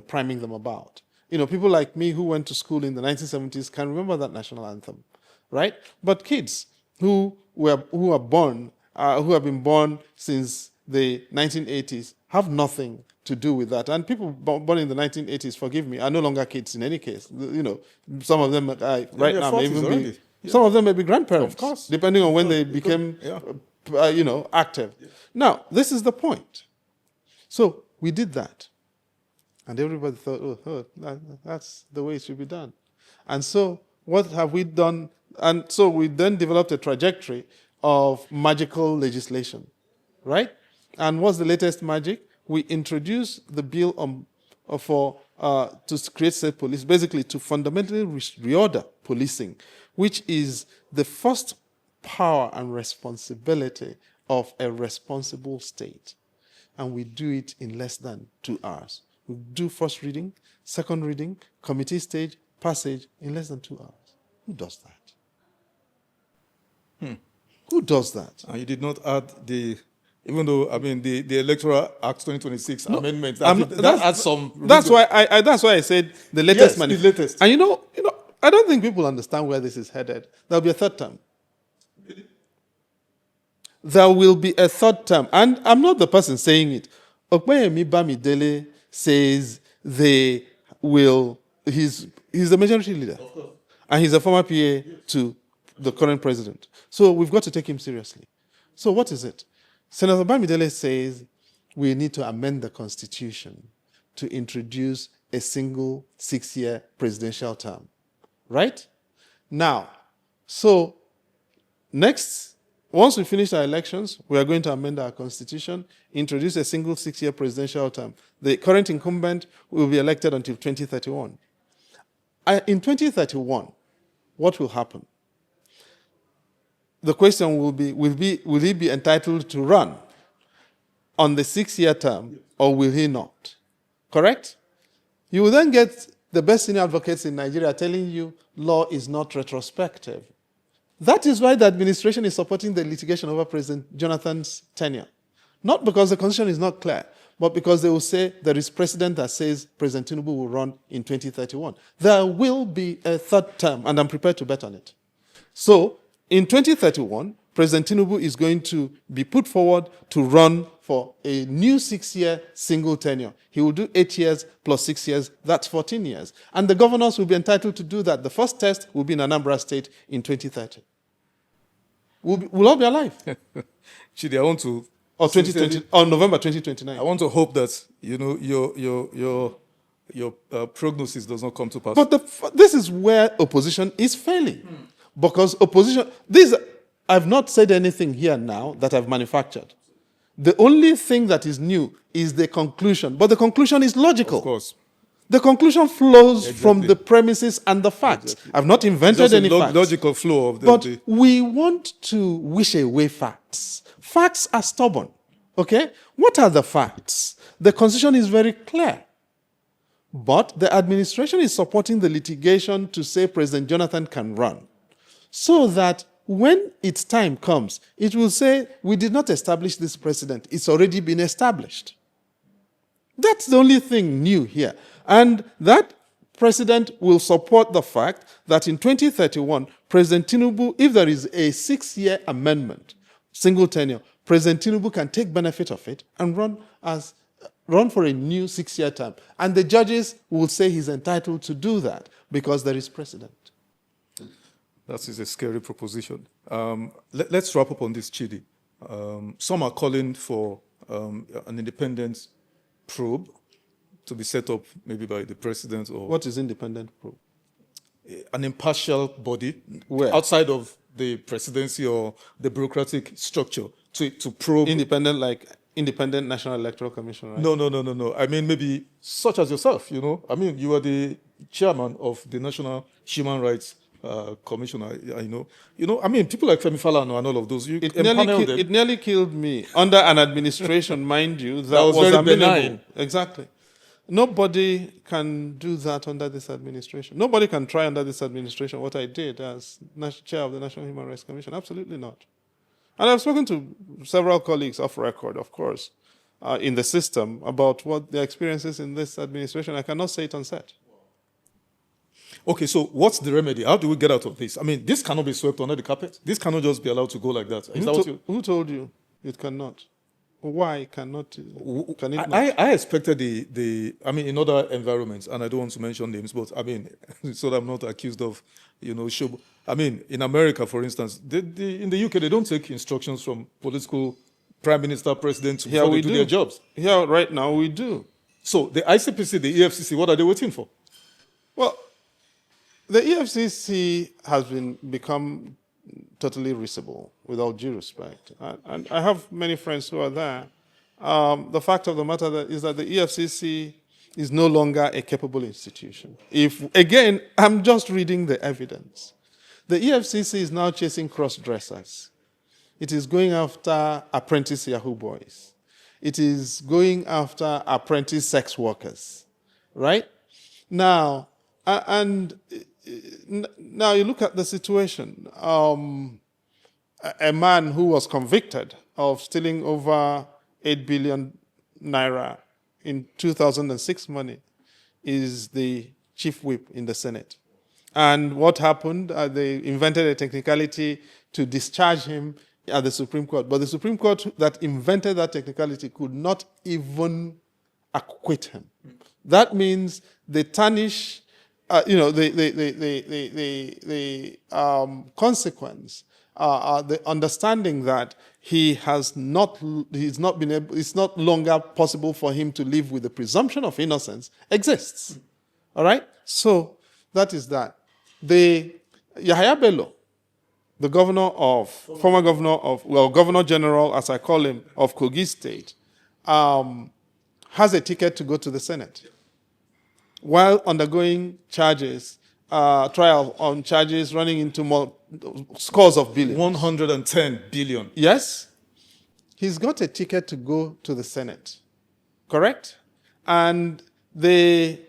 priming them about. People like me who went to school in the 1970s can remember that national anthem, right? But kids who have been born since the 1980s have nothing to do with that. And people born in the 1980s, forgive me, are no longer kids in any case. Some of them right now may even be. Yeah. Some of them may be grandparents, of course, depending on when they became, active. Yeah. Now, this is the point. So we did that, and everybody thought, that's the way it should be done. And so, what have we done? And so we then developed a trajectory of magical legislation, right? And what's the latest magic? We introduced the bill to create state police, basically to fundamentally reorder policing, which is the first power and responsibility of a responsible state. And we do it in less than 2 hours. We do first reading, second reading, committee stage, passage in less than 2 hours. Who does that? Who does that? And you did not add even though, the Electoral Act 2026 amendment, that adds some... That's why I said the latest Yes, the latest. And I don't think people understand where this is headed. There'll be a third term. There will be a third term. And I'm not the person saying it. Okpeyemi Bamidele says they will... He's the majority leader. Of course. And he's a former PA to the current president. So we've got to take him seriously. So what is it? Senator Bamidele says we need to amend the Constitution to introduce a single 6-year presidential term. Right? Now, so next, once we finish our elections, we are going to amend our Constitution, introduce a single 6-year presidential term. The current incumbent will be elected until 2031. In 2031, what will happen? The question will he be entitled to run on the 6-year term, or will he not? Correct? You will then get the best senior advocates in Nigeria telling you law is not retrospective. That is why the administration is supporting the litigation over President Jonathan's tenure. Not because the Constitution is not clear, but because they will say there is precedent that says President Tinubu will run in 2031. There will be a third term, and I'm prepared to bet on it. So, in 2031, President Tinubu is going to be put forward to run for a new 6-year single tenure. He will do 8 years plus 6 years, that's 14 years. And the governors will be entitled to do that. The first test will be in Anambra State in 2030. We'll all be alive. Chidi, I want to... Or 2020, or November 2029. I want to hope that, your prognosis does not come to pass. But this is where opposition is failing. Because opposition... I've not said anything here now that I've manufactured. The only thing that is new is the conclusion. But the conclusion is logical. Of course. The conclusion flows from the premises and the facts. Exactly. I've not invented any facts. Logical flow of But we want to wish away facts. Facts are stubborn. Okay? What are the facts? The Constitution is very clear. But the administration is supporting the litigation to say President Jonathan can run. So that when its time comes, it will say, we did not establish this precedent. It's already been established. That's the only thing new here. And that precedent will support the fact that in 2031, President Tinubu, if there is a 6-year amendment, single tenure, President Tinubu can take benefit of it and run for a new 6-year term. And the judges will say he's entitled to do that because there is precedent. That is a scary proposition. Let's wrap up on this, Chidi. Some are calling for an independent probe to be set up maybe by the president or... What is independent probe? An impartial body. Where? Outside of the presidency or the bureaucratic structure to probe... Independent National Electoral Commission, right? No. I mean, maybe such as yourself, I mean, you are the chairman of the National Human Rights Commission, I know. I mean, people like Femi Falana and all of those, it nearly killed me. Under an administration, mind you, that was very amenable. benign. Exactly. Nobody can do that under this administration. Nobody can try under this administration what I did as chair of the National Human Rights Commission. Absolutely not. And I've spoken to several colleagues off record, of course, in the system about what their experiences in this administration. I cannot say it on set. Okay, so what's the remedy? How do we get out of this? I mean, this cannot be swept under the carpet. This cannot just be allowed to go like that. Who told you it cannot? Why cannot? Can it not? I expected in other environments, and I don't want to mention names, but I mean, so that I'm not accused of, show. I mean, in America, for instance, in the UK, they don't take instructions from political prime minister, president before they do their jobs. Here, right now, we do. So the ICPC, the EFCC, what are they waiting for? Well, the EFCC has become totally risible, with all due respect. And I have many friends who are there. The fact of the matter is that the EFCC is no longer a capable institution. Again, I'm just reading the evidence. The EFCC is now chasing cross-dressers. It is going after apprentice Yahoo boys. It is going after apprentice sex workers, right? Now, now you look at the situation. a man who was convicted of stealing over 8 billion naira in 2006 money is the chief whip in the Senate. And what happened? They invented a technicality to discharge him at the Supreme Court. But the Supreme Court that invented that technicality could not even acquit him. That means they tarnish, the consequence, the understanding that it's not longer possible for him to live with the presumption of innocence exists. All right? So that is that. The Yahaya Bello, the former Governor General, as I call him, of Kogi State, has a ticket to go to the Senate while undergoing trial on charges running into scores of billions. 110 billion. Yes. He's got a ticket to go to the Senate. Correct? And the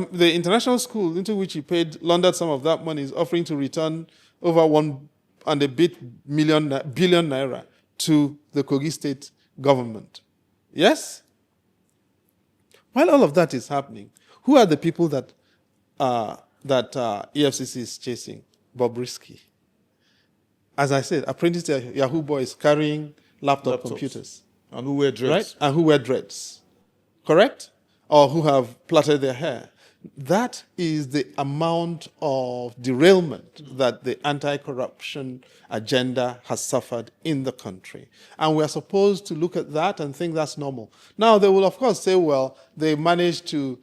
international school into which he laundered some of that money is offering to return over 1 billion naira to the Kogi State government. Yes? While all of that is happening, who are the people that EFCC is chasing? Bobrisky. As I said, apprentice Yahoo boys carrying laptop computers. And who wear dreads. Right? And who wear dreads. Correct? Or who have plaited their hair. That is the amount of derailment that the anti-corruption agenda has suffered in the country. And we're supposed to look at that and think that's normal. Now, they will, of course, say, well, they managed to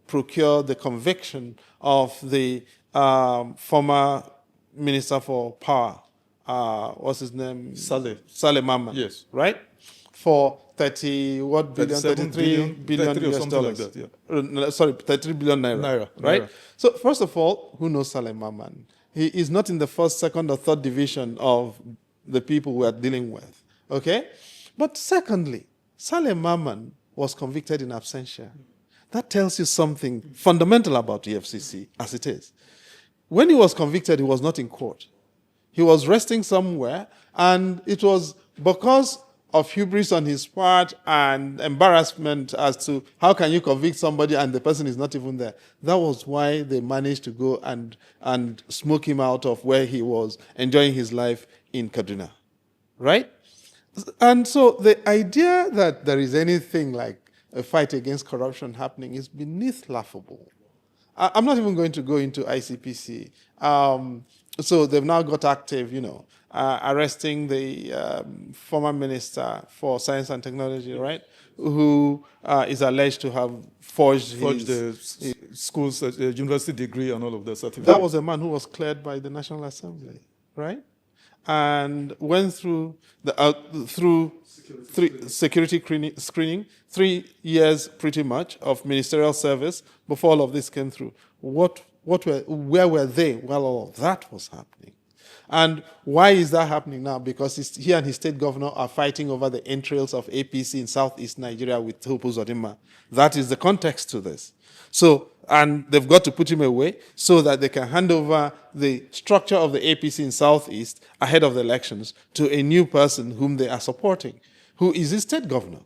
procure the conviction of the former Minister for Power, what's his name? Saleh Mamman. Yes. Right? For 33 billion US dollars. Like that, yeah. 33 billion naira. Right? Naira. So, first of all, who knows Saleh Mamman? He is not in the first, second, or third division of the people we are dealing with. Okay? But secondly, Saleh Mamman was convicted in absentia. That tells you something fundamental about the EFCC, as it is. When he was convicted, he was not in court. He was resting somewhere, and it was because of hubris on his part and embarrassment as to how can you convict somebody and the person is not even there. That was why they managed to go and smoke him out of where he was enjoying his life in Kaduna. Right? And so the idea that there is anything like a fight against corruption happening is beneath laughable. I'm not even going to go into ICPC. So they've now got active, arresting the former minister for science and technology, right? Who is alleged to have forged the school's university degree and all of the certificates. That was a man who was cleared by the National Assembly, right? And went through security screening, 3 years pretty much of ministerial service before all of this came through. Where were they while all of that was happening? And why is that happening now? Because he and his state governor are fighting over the entrails of APC in southeast Nigeria with Hope Uzodinma. That is the context to this. So, and they've got to put him away so that they can hand over the structure of the APC in southeast ahead of the elections to a new person whom they are supporting, who is his state governor.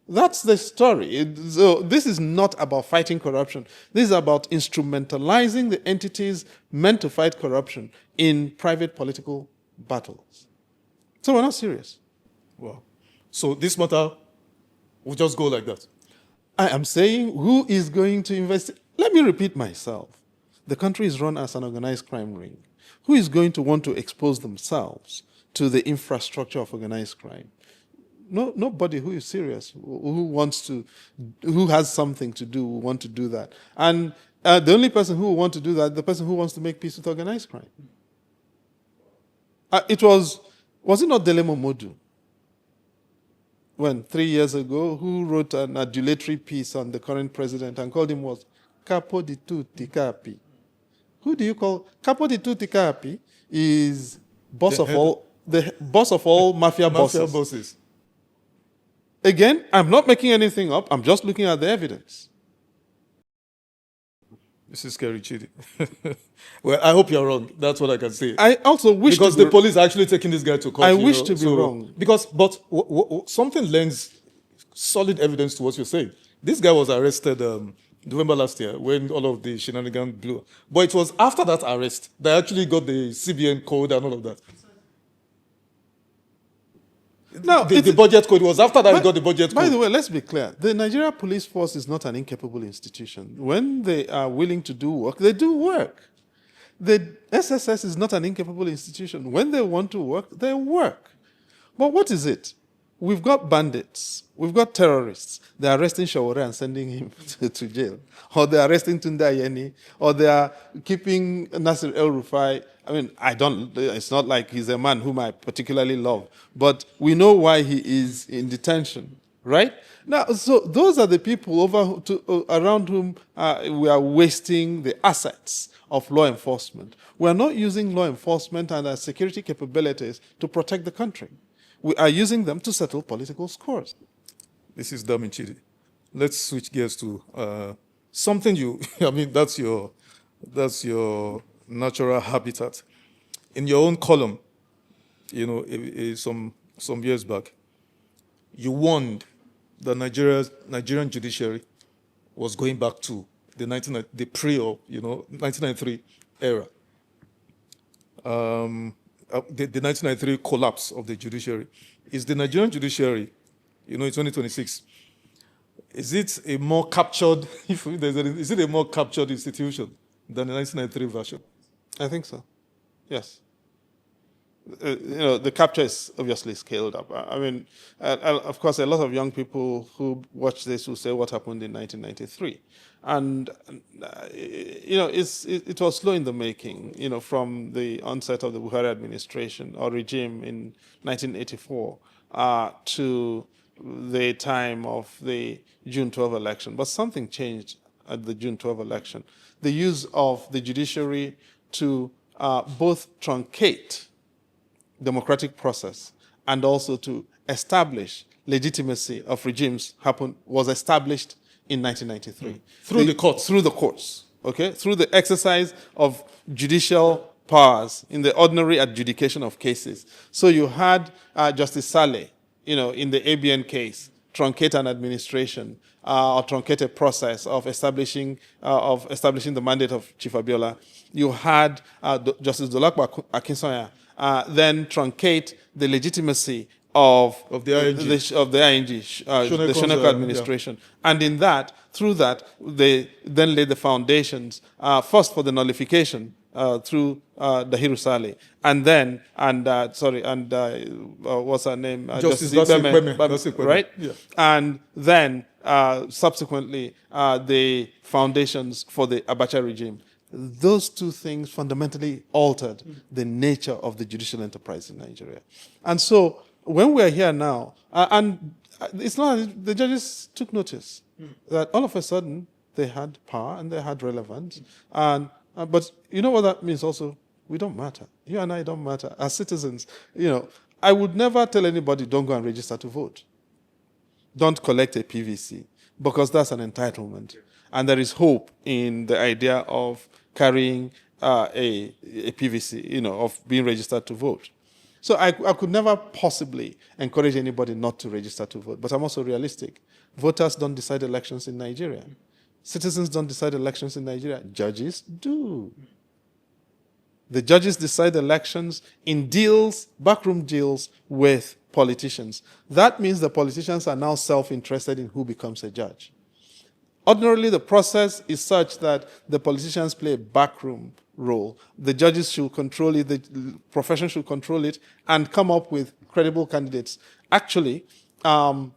That's the story. So this is not about fighting corruption. This is about instrumentalizing the entities meant to fight corruption in private political battles. So we're not serious. Wow. So this matter will just go like that? I am saying who is going to investigate? Let me repeat myself. The country is run as an organized crime ring. Who is going to want to expose themselves to the infrastructure of organized crime? No, nobody who is serious, who has something to do, will want to do that. And the only person who will want to do that, the person who wants to make peace with organized crime. Was it not Delemo Modu? When 3 years ago, who wrote an adulatory piece on the current president and called him what? Capo di tutti capi. Who do you call? Capo di tutti capi is the boss of all mafia bosses. Again, I'm not making anything up. I'm just looking at the evidence. This is scary, Chidi. Well, I hope you're wrong. That's what I can say. I also wish because the police are actually taking this guy to court. I wish to be wrong. Because, but something lends solid evidence to what you're saying. This guy was arrested November last year when all of the shenanigans blew. But it was after that arrest that actually got the CBN code and all of that. Now, the budget code was after that he got the budget code. By the way, let's be clear. The Nigeria Police Force is not an incapable institution. When they are willing to do work, they do work. The SSS is not an incapable institution. When they want to work, they work. But what is it? We've got bandits. We've got terrorists. They're arresting Shawore and sending him to jail. Or they're arresting Tunde Ayeni. Or they are keeping Nasir El-Rufai. I mean, it's not like he's a man whom I particularly love. But we know why he is in detention, right? Now, so those are the people around whom we are wasting the assets of law enforcement. We are not using law enforcement and our security capabilities to protect the country. We are using them to settle political scores. This is damning, Chidi. Let's switch gears to something I mean, that's your natural habitat. In your own column, some years back, you warned that Nigerian judiciary was going back to the pre-1993 era. The 1993 collapse of the judiciary. Is the Nigerian judiciary, in 2026, is it a more captured, is it a more captured institution than the 1993 version? I think so. Yes. The capture is obviously scaled up. I mean, of course, a lot of young people who watch this will say, what happened in 1993? And, it was slow in the making, from the onset of the Buhari administration or regime in 1984 to the time of the June 12 election. But something changed at the June 12 election. The use of the judiciary to both truncate democratic process and also to establish legitimacy of regimes was established in 1993. Through the courts. Through the courts, okay? Through the exercise of judicial powers in the ordinary adjudication of cases. So you had Justice Saleh, in the ABN case, truncate an administration or truncate a process of establishing the mandate of Chief Abiola. You had Justice Dolapo Akinsanya then truncate the legitimacy of the ING, the Shoneko administration. Yeah. And through that, they then laid the foundations, first for the nullification through Dahiru Saleh, and then, what's her name? Justice Fagbemi, right? Yeah. And then, subsequently, the foundations for the Abacha regime. Those two things fundamentally altered the nature of the judicial enterprise in Nigeria. And so when we are here now, and it's not, the judges took notice that all of a sudden they had power and they had relevance. But you know what that means also? We don't matter. You and I don't matter. As citizens, I would never tell anybody, don't go and register to vote. Don't collect a PVC, because that's an entitlement. And there is hope in the idea of carrying a PVC, of being registered to vote. So I could never possibly encourage anybody not to register to vote. But I'm also realistic. Voters don't decide elections in Nigeria. Citizens don't decide elections in Nigeria. Judges do. The judges decide elections in deals, backroom deals with politicians. That means the politicians are now self-interested in who becomes a judge. Ordinarily, the process is such that the politicians play a backroom role. The judges should control it, the profession should control it, and come up with credible candidates. Actually, in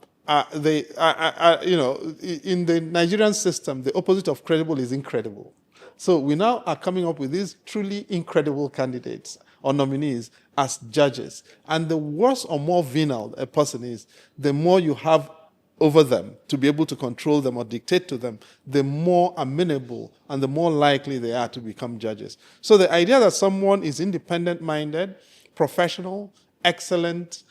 the Nigerian system, the opposite of credible is incredible. So we now are coming up with these truly incredible candidates or nominees as judges. And the worse or more venal a person is, the more you have over them to be able to control them or dictate to them, the more amenable and the more likely they are to become judges. So the idea that someone is independent-minded, professional, excellent,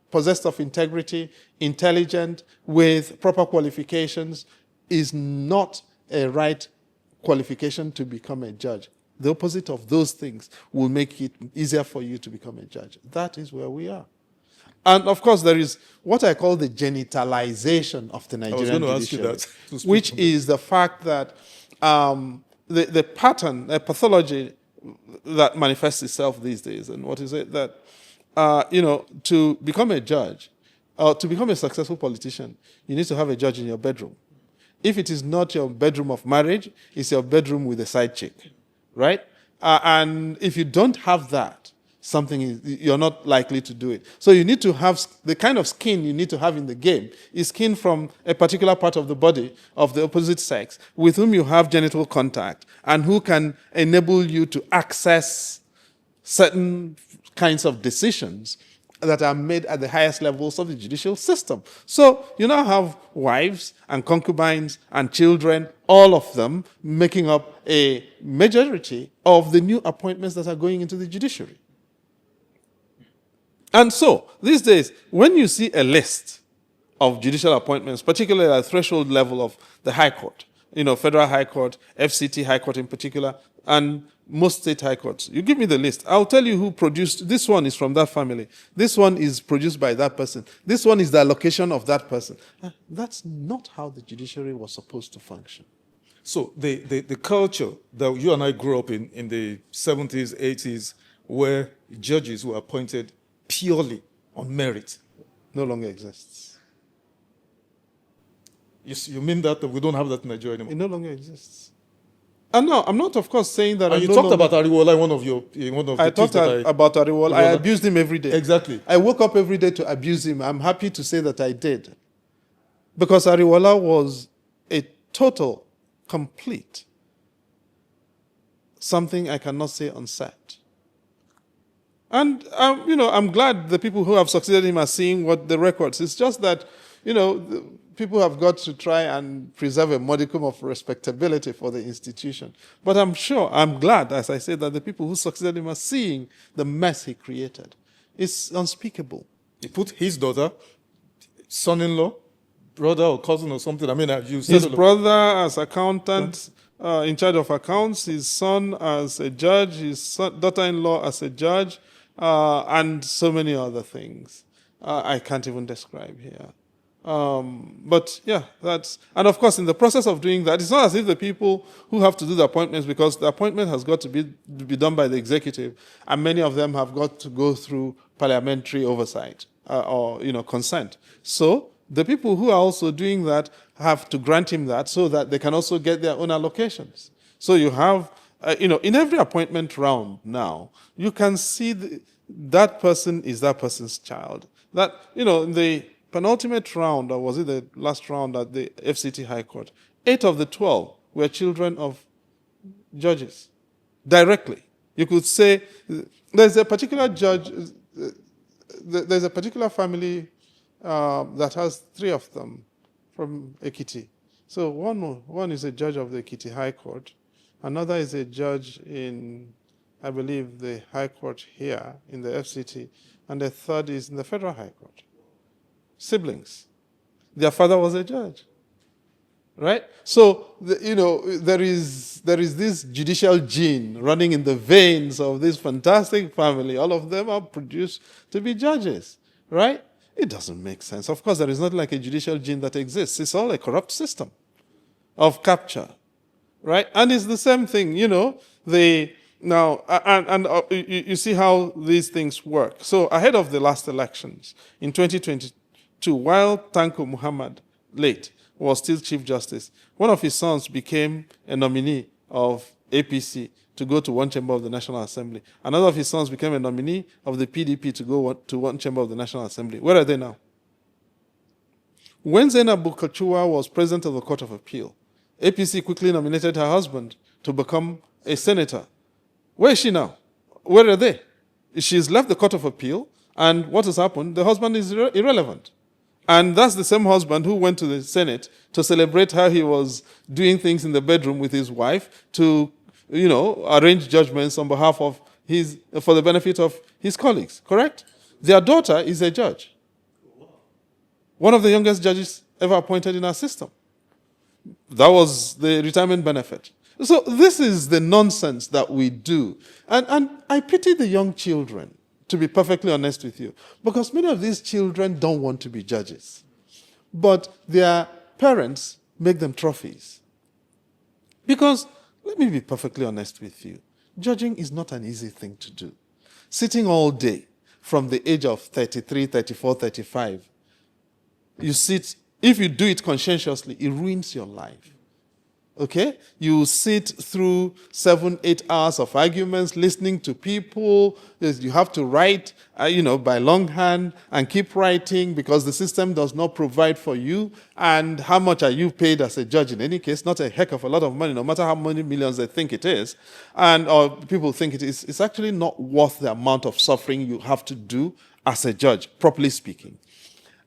possessed of integrity, intelligent, with proper qualifications, is not a right qualification to become a judge. The opposite of those things will make it easier for you to become a judge. That is where we are. And of course, there is what I call the genitalization of the Nigerian judiciary, which is the fact that the pattern, the pathology that manifests itself these days. And what is it? That, to become a judge, or to become a successful politician, you need to have a judge in your bedroom. If it is not your bedroom of marriage, it's your bedroom with a side chick, right? And if you don't have that, you're not likely to do it. So you need to have the kind of skin you need to have in the game is skin from a particular part of the body of the opposite sex with whom you have genital contact and who can enable you to access certain kinds of decisions that are made at the highest levels of the judicial system. So you now have wives and concubines and children, all of them making up a majority of the new appointments that are going into the judiciary. And so, these days, when you see a list of judicial appointments, particularly at the threshold level of the High Court, Federal High Court, FCT High Court in particular, and most state high courts, you give me the list. I'll tell you who produced. This one is from that family. This one is produced by that person. This one is the allocation of that person. That's not how the judiciary was supposed to function. So the culture that you and I grew up in the 70s, 80s, where judges were appointed purely on merit, no longer exists. You mean that we don't have that in Nigeria anymore? It no longer exists. And no, I'm not, of course, saying that. And you talked about Ariwola in one of the I talked about Ariwola. I abused him every day. Exactly. I woke up every day to abuse him. I'm happy to say that I did. Because Ariwola was a total, complete, something I cannot say on set. And, I'm glad the people who have succeeded him are seeing what the records. It's just that, people have got to try and preserve a modicum of respectability for the institution. But I'm glad, as I said, that the people who succeeded him are seeing the mess he created. It's unspeakable. He put his daughter, son-in-law, brother or cousin or something. I mean, you said his brother as accountant, in charge of accounts, his son as a judge, his daughter-in-law as a judge, and so many other things I can't even describe here. But yeah, and of course, in the process of doing that, it's not as if the people who have to do the appointments, because the appointment has got to be done by the executive, and many of them have got to go through parliamentary oversight or consent. So the people who are also doing that have to grant him that so that they can also get their own allocations. So you have, in every appointment round now, you can see that person is that person's child. That, in the penultimate round, or was it the last round at the FCT High Court, 8 of the 12 were children of judges, directly. You could say there's a particular judge, there's a particular family that has 3 of them from Ekiti. So one is a judge of the Ekiti High Court, another is a judge in, I believe, the High Court here in the FCT, and the third is in the Federal High Court. Siblings. Their father was a judge, right? So, there is this judicial gene running in the veins of this fantastic family. All of them are produced to be judges, right? It doesn't make sense. Of course, there is not like a judicial gene that exists. It's all a corrupt system of capture, right? And it's the same thing, you see how these things work. So ahead of the last elections in 2022, while Tanko Muhammad, late, was still Chief Justice, one of his sons became a nominee of APC to go to one chamber of the National Assembly. Another of his sons became a nominee of the PDP to go to one chamber of the National Assembly. Where are they now? When Zainab Bukachua was president of the Court of Appeal, APC quickly nominated her husband to become a senator. Where is she now? Where are they? She's left the Court of Appeal, and what has happened? The husband is irrelevant. And that's the same husband who went to the Senate to celebrate how he was doing things in the bedroom with his wife to, arrange judgments on behalf of for the benefit of his colleagues, correct? Their daughter is a judge. One of the youngest judges ever appointed in our system. That was the retirement benefit. So this is the nonsense that we do. And I pity the young children, to be perfectly honest with you, because many of these children don't want to be judges. But their parents make them trophies. Because, let me be perfectly honest with you, judging is not an easy thing to do. Sitting all day from the age of 33, 34, 35, you sit, if you do it conscientiously, it ruins your life. Okay? You sit through 7-8 hours of arguments, listening to people. You have to write, by longhand and keep writing because the system does not provide for you. And how much are you paid as a judge? In any case, not a heck of a lot of money, no matter how many millions they think it is. Or people think it is. It's actually not worth the amount of suffering you have to do as a judge, properly speaking.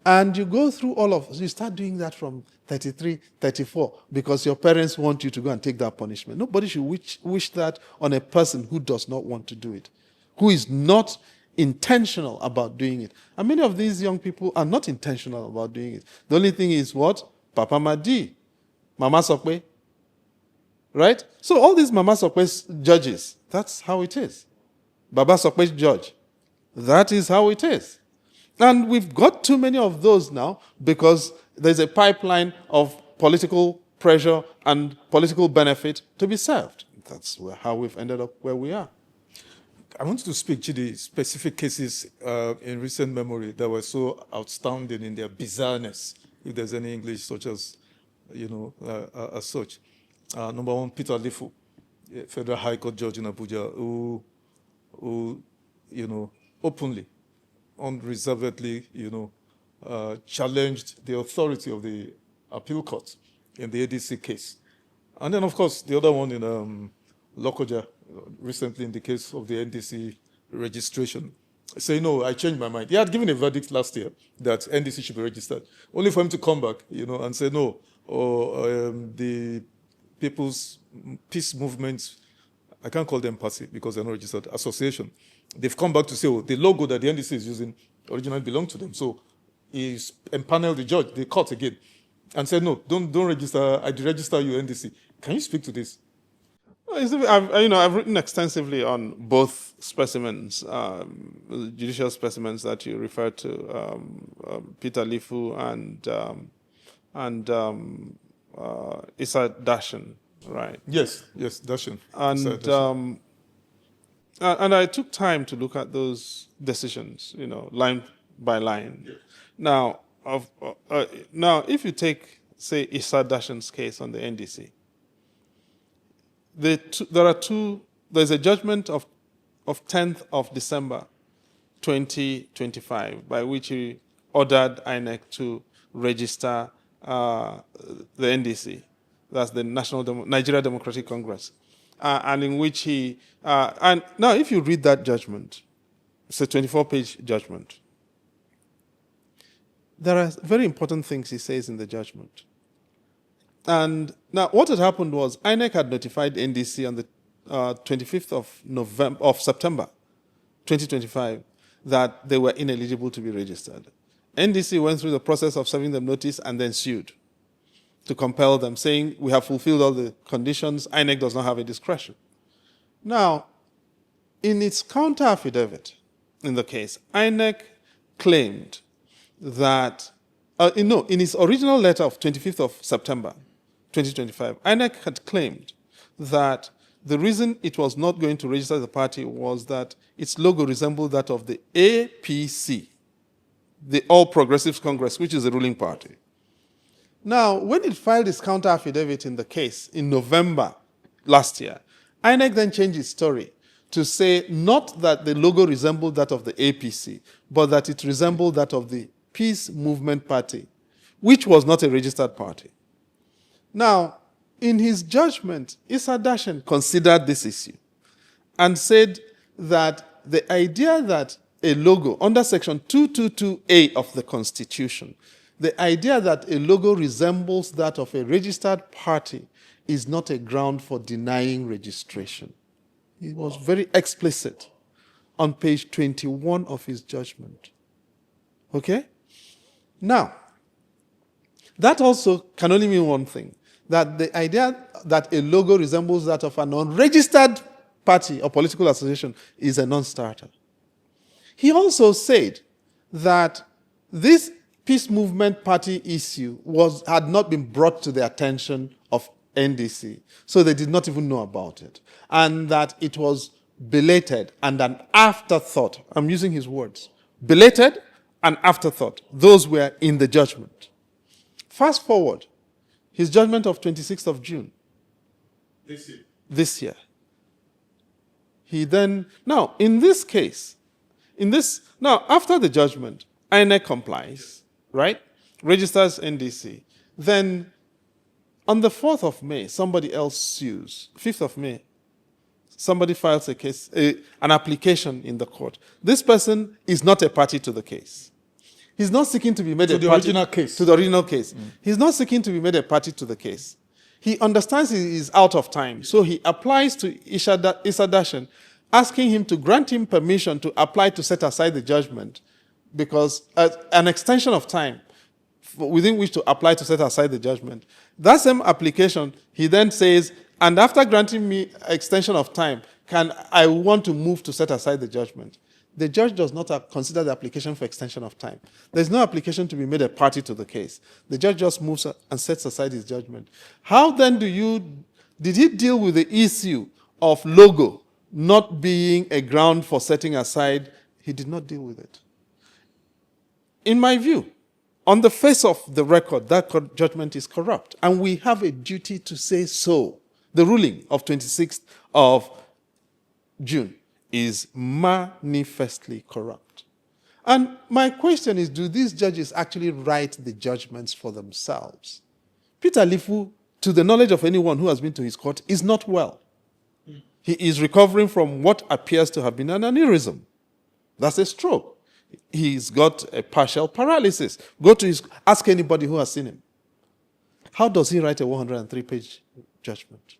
And you go through you start doing that from 33, 34, because your parents want you to go and take that punishment. Nobody should wish that on a person who does not want to do it, who is not intentional about doing it. And many of these young people are not intentional about doing it. The only thing is what? Papa Madi, Mama Sokwe. Right? So all these Mama Sokwe's judges, that's how it is. Baba Sokwe's judge, that is how it is. And we've got too many of those now because there's a pipeline of political pressure and political benefit to be served. That's how we've ended up where we are. I want to speak to the specific cases in recent memory that were so outstanding in their bizarreness, if there's any English such as, as such. Number one, Peter Lifu, Federal High Court judge in Abuja, who openly, unreservedly, challenged the authority of the appeal court in the ADC case. And then, of course, the other one in Lokoja, recently in the case of the NDC registration, saying, no, I changed my mind. He had given a verdict last year that NDC should be registered, only for him to come back, and say, no, the People's Peace Movement, I can't call them party because they're not registered, association. They've come back to say, the logo that the NDC is using originally belonged to them. So he's empaneled the court again, and said, no, don't register, I deregister you, NDC. Can you speak to this? I've written extensively on both specimens, judicial specimens that you referred to, Peter Lifu and Issa Dashan, right? Yes, Dashan. And I took time to look at those decisions, line by line. Yes. Now, if you take, say, Issa Dashan's case on the NDC, there's a judgment of 10th of December 2025 by which he ordered INEC to register the NDC, that's the Nigeria Democratic Congress, and in which and now if you read that judgment, it's a 24-page judgment. There are very important things he says in the judgment. And now what had happened was INEC had notified NDC on the 25th of September 2025 that they were ineligible to be registered. NDC went through the process of serving them notice and then sued to compel them, saying, we have fulfilled all the conditions, INEC does not have a discretion. Now, in its counter affidavit in the case, INEC claimed that, in its original letter of 25th of September 2025, INEC had claimed that the reason it was not going to register the party was that its logo resembled that of the APC, the All Progressives Congress, which is the ruling party. Now, when it filed its counter affidavit in the case in November last year, INEC then changed its story to say not that the logo resembled that of the APC, but that it resembled that of the Peace Movement Party, which was not a registered party. Now, in his judgment, Issa Dashan considered this issue and said that the idea that a logo, under Section 222A of the Constitution, the idea that a logo resembles that of a registered party is not a ground for denying registration. He was very explicit on page 21 of his judgment. Okay? Now, that also can only mean one thing, that the idea that a logo resembles that of an unregistered party or political association is a non-starter. He also said that this peace movement party issue had not been brought to the attention of NDC, so they did not even know about it, and that it was belated and an afterthought. I'm using his words. Belated and afterthought. Those were in the judgment. Fast forward, his judgment of 26th of June. This year. He then, now, in this case, now, after the judgment, INEC complies, right? Registers NDC. Then, on the 4th of May, somebody else sues. 5th of May, somebody files a case, an application in the court. This person is not a party to the case. He's not seeking to be made a party to the original case. He's not seeking to be made a party to the case. He understands he is out of time, so he applies to Issa Dashan, asking him to grant him permission to apply to set aside the judgment, because an extension of time within which to apply to set aside the judgment. That same application, he then says, and after granting me extension of time, I want to move to set aside the judgment. The judge does not consider the application for extension of time. There's no application to be made a party to the case. The judge just moves and sets aside his judgment. How then did he deal with the issue of logo not being a ground for setting aside? He did not deal with it. In my view, on the face of the record, that judgment is corrupt, and we have a duty to say so. The ruling of 26th of June is manifestly corrupt. And my question is, do these judges actually write the judgments for themselves? Peter Lifu, to the knowledge of anyone who has been to his court, is not well. He is recovering from what appears to have been an aneurysm. That's a stroke. He's got a partial paralysis. Ask anybody who has seen him. How does he write a 103-page judgment?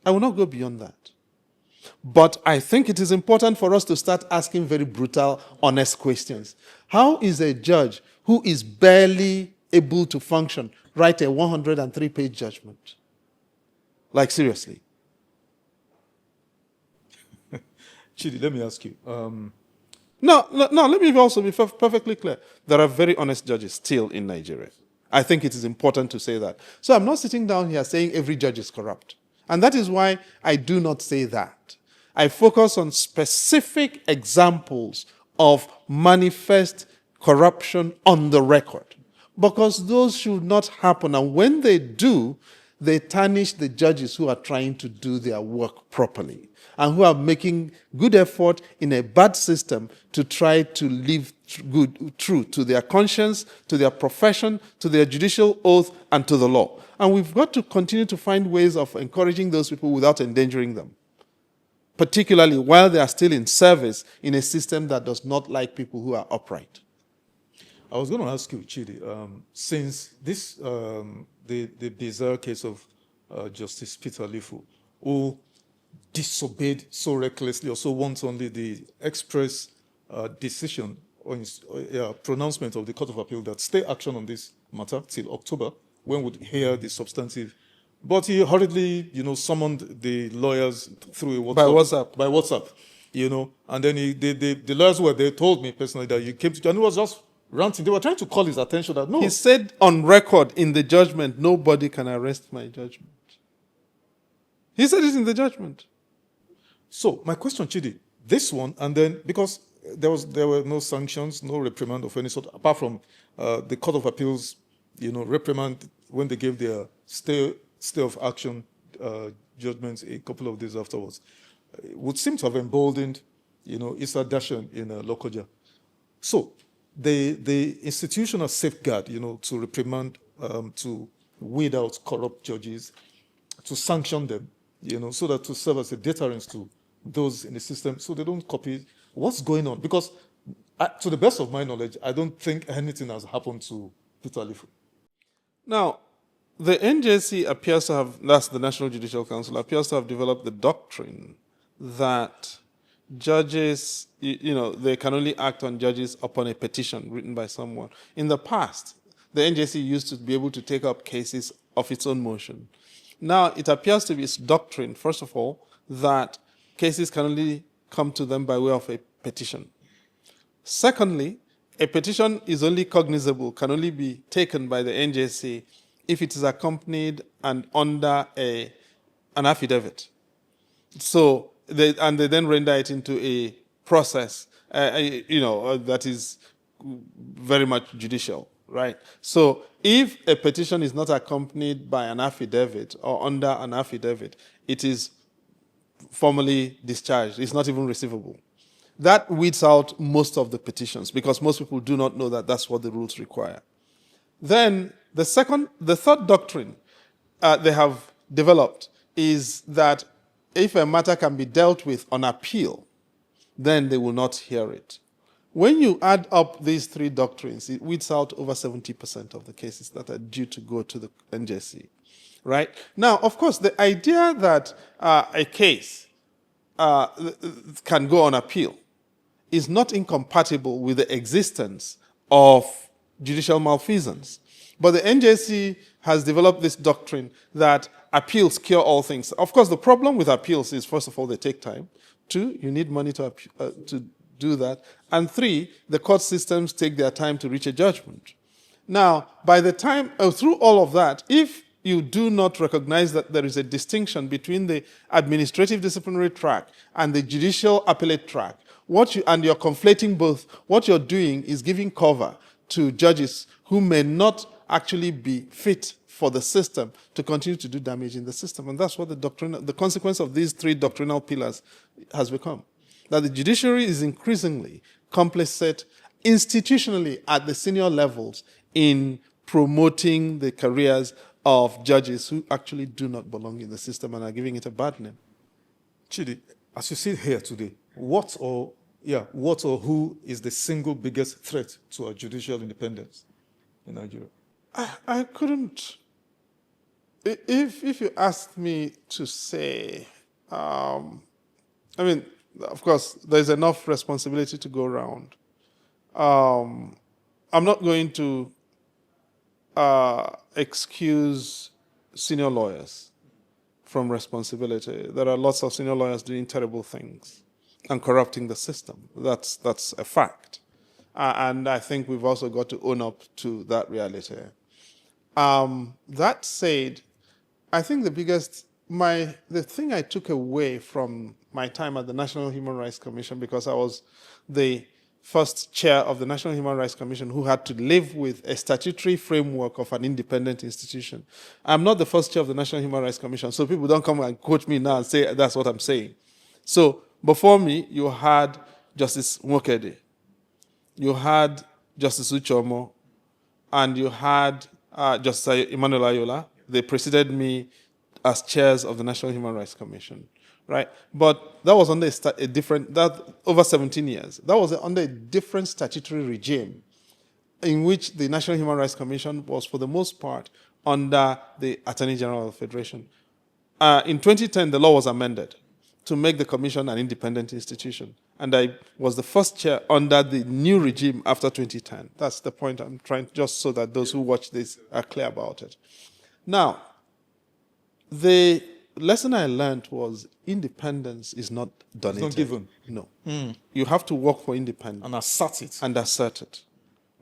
I will not go beyond that. But I think it is important for us to start asking very brutal, honest questions. How is a judge who is barely able to function write a 103-page judgment? Like, seriously. Chidi, let me ask you. No, let me also be perfectly clear. There are very honest judges still in Nigeria. I think it is important to say that. So I'm not sitting down here saying every judge is corrupt. And that is why I do not say that. I focus on specific examples of manifest corruption on the record, because those should not happen. And when they do, they tarnish the judges who are trying to do their work properly and who are making good effort in a bad system to try to live true to their conscience, to their profession, to their judicial oath, and to the law. And we've got to continue to find ways of encouraging those people without endangering them, particularly while they are still in service in a system that does not like people who are upright. I was going to ask you, Chidi, since this, the bizarre case of Justice Peter Lifu, who disobeyed so recklessly or so wantonly the express decision or pronouncement of the Court of Appeal that stay action on this matter till October, when we'd hear the substantive. But he hurriedly, summoned the lawyers through a WhatsApp. By WhatsApp, and then the lawyers were there, told me personally that you came to, and he was just ranting. They were trying to call his attention that no. He said on record in the judgment, nobody can arrest my judgment. He said it in the judgment. So my question, Chidi, this one, and then because there were no sanctions, no reprimand of any sort, apart from the Court of Appeals, reprimand when they gave their stay of action judgments a couple of days afterwards, would seem to have emboldened, Issa Dashan in Lokoja. So the institutional safeguard, to reprimand, to weed out corrupt judges, to sanction them, so that to serve as a deterrence to those in the system, so they don't copy what's going on. Because to the best of my knowledge, I don't think anything has happened to Peter Lifu. Now, the NJC appears to have, that's the National Judicial Council, appears to have developed the doctrine that judges, they can only act on judges upon a petition written by someone. In the past, the NJC used to be able to take up cases of its own motion. Now, it appears to be its doctrine, first of all, that cases can only come to them by way of a petition. Secondly, a petition is only cognizable, can only be taken by the NJC if it is accompanied and under an affidavit. So, they then render it into a process, that is very much judicial, right? So, if a petition is not accompanied by an affidavit or under an affidavit, it is formally discharged. It's not even receivable. That weeds out most of the petitions because most people do not know that that's what the rules require. Then the third doctrine they have developed is that if a matter can be dealt with on appeal, then they will not hear it. When you add up these three doctrines, it weeds out over 70% of the cases that are due to go to the NJC, right? Now, of course, the idea that a case can go on appeal is not incompatible with the existence of judicial malfeasance. But the NJC has developed this doctrine that appeals cure all things. Of course, the problem with appeals is, first of all, they take time. 2, you need money to do that. And 3, the court systems take their time to reach a judgment. Now, by the time, through all of that, if you do not recognize that there is a distinction between the administrative disciplinary track and the judicial appellate track, and you're conflating both, what you're doing is giving cover to judges who may not actually be fit for the system to continue to do damage in the system. And that's what the consequence of these three doctrinal pillars has become. That the judiciary is increasingly complicit institutionally at the senior levels in promoting the careers of judges who actually do not belong in the system and are giving it a bad name. Chidi, as you sit here today, what or who is the single biggest threat to our judicial independence in Nigeria? I couldn't. If you asked me to say, of course, there's enough responsibility to go around. I'm not going to excuse senior lawyers from responsibility. There are lots of senior lawyers doing terrible things and corrupting the system. That's a fact. And I think we've also got to own up to that reality. That said, I think the thing I took away from my time at the National Human Rights Commission, because I was the first chair of the National Human Rights Commission who had to live with a statutory framework of an independent institution. I'm not the first chair of the National Human Rights Commission, so people don't come and quote me now and say that's what I'm saying. So before me, you had Justice Nwokedi, you had Justice Uchomo, and you had Justice Emmanuel Ayola. They preceded me as chairs of the National Human Rights Commission, right? But that was under over 17 years. That was under a different statutory regime in which the National Human Rights Commission was, for the most part, under the Attorney General of the Federation. In 2010, the law was amended to make the commission an independent institution. And I was the first chair under the new regime after 2010. That's the point I'm trying, just so that those who watch this are clear about it. Now, the lesson I learned was independence is not donated. It's not given. No. You have to work for independence. And assert it.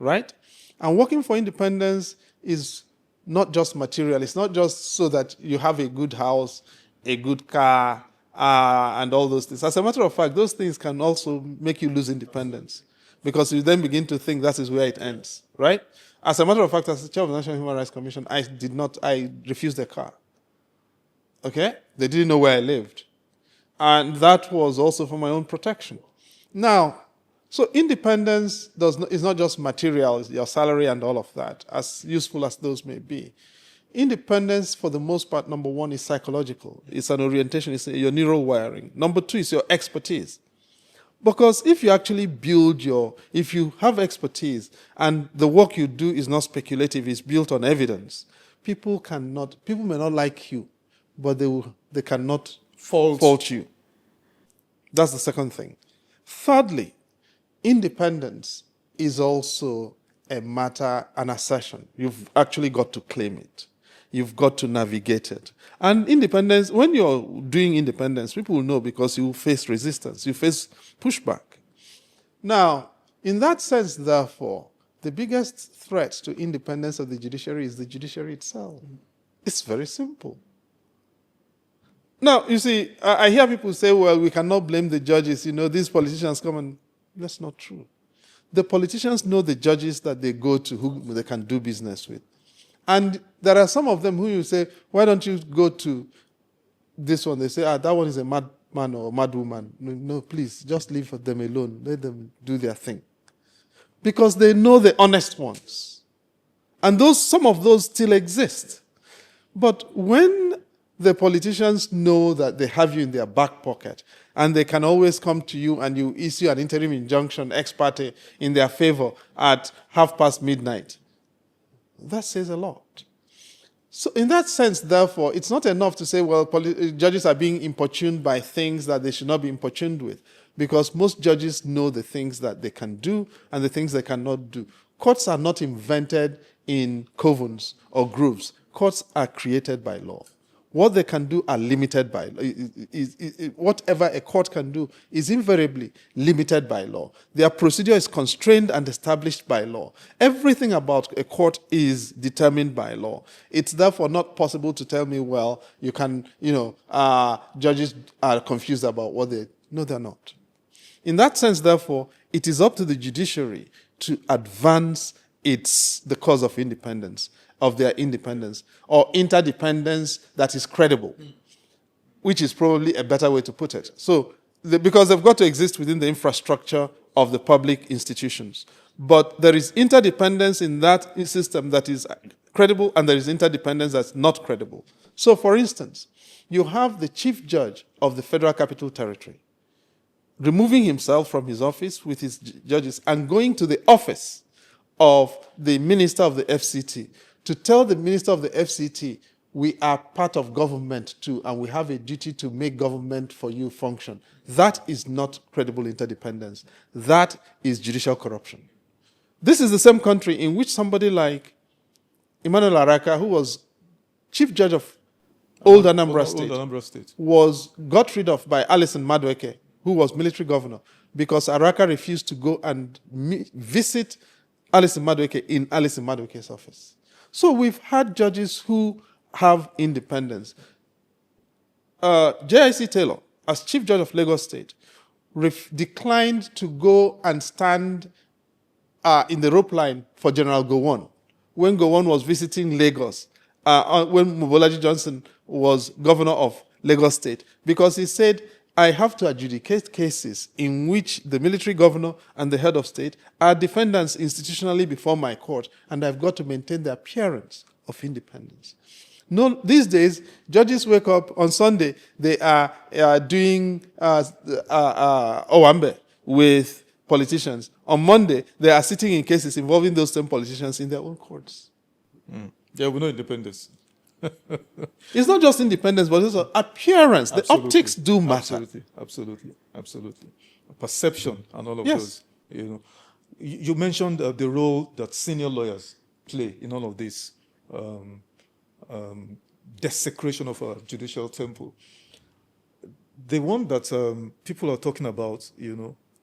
Right? And working for independence is not just material. It's not just so that you have a good house, a good car, and all those things. As a matter of fact, those things can also make you lose independence because you then begin to think that is where it ends, right? As a matter of fact, as the chair of the National Human Rights Commission, I refused a car. Okay? They didn't know where I lived. And that was also for my own protection. Now, so independence is not just material, your salary and all of that, as useful as those may be. Independence, for the most part, number one, is psychological. It's an orientation, it's your neural wiring. Number two is your expertise. Because if you actually if you have expertise and the work you do is not speculative, it's built on evidence, people may not like you, but they cannot fault you. That's the second thing. Thirdly, independence is also a matter, an assertion. You've actually got to claim it. You've got to navigate it. And independence, when you're doing independence, people will know because you face resistance, you face pushback. Now, in that sense, therefore, the biggest threat to independence of the judiciary is the judiciary itself. It's very simple. Now, you see, I hear people say, well, we cannot blame the judges. These politicians come and... That's not true. The politicians know the judges that they go to, who they can do business with. And there are some of them who you say, why don't you go to this one? They say, that one is a madman or madwoman. No, please, just leave them alone. Let them do their thing. Because they know the honest ones. And some of those still exist. But when the politicians know that they have you in their back pocket and they can always come to you and you issue an interim injunction ex parte in their favor at midnight, that says a lot. So in that sense, therefore, it's not enough to say, well, judges are being importuned by things that they should not be importuned with, because most judges know the things that they can do and the things they cannot do. Courts are not invented in covens or grooves. Courts are created by law. What they can do are limited by law. Whatever a court can do is invariably limited by law. Their procedure is constrained and established by law. Everything about a court is determined by law. It's therefore not possible to tell me, well, you can, judges are confused about what they... No, they're not. In that sense, therefore, it is up to the judiciary to advance the cause of independence, of their independence, or interdependence that is credible, which is probably a better way to put it. So, because they've got to exist within the infrastructure of the public institutions. But there is interdependence in that system that is credible, and there is interdependence that's not credible. So, for instance, you have the chief judge of the Federal Capital Territory removing himself from his office with his judges and going to the office of the minister of the FCT to tell the minister of the FCT, we are part of government too, and we have a duty to make government for you function. That is not credible interdependence. That is judicial corruption. This is the same country in which somebody like Emmanuel Araka, who was chief judge of Old Anambra State, was got rid of by Alison Madueke, who was military governor, because Araka refused to go and visit Alison Madueke in Alison Madueke's office. So we've had judges who have independence. J.I.C. Taylor, as chief judge of Lagos State, declined to go and stand in the rope line for General Gowon when Gowon was visiting Lagos, when Mobolaji Johnson was governor of Lagos State, because he said, I have to adjudicate cases in which the military governor and the head of state are defendants institutionally before my court, and I've got to maintain the appearance of independence. No, these days, judges wake up on Sunday, they are doing Owambe with politicians. On Monday, they are sitting in cases involving those same politicians in their own courts. There will be no independence. It's not just independence, but also appearance. Absolutely. The optics do matter. Absolutely. Perception and all of those. You mentioned the role that senior lawyers play in all of this desecration of our judicial temple. The one that people are talking about,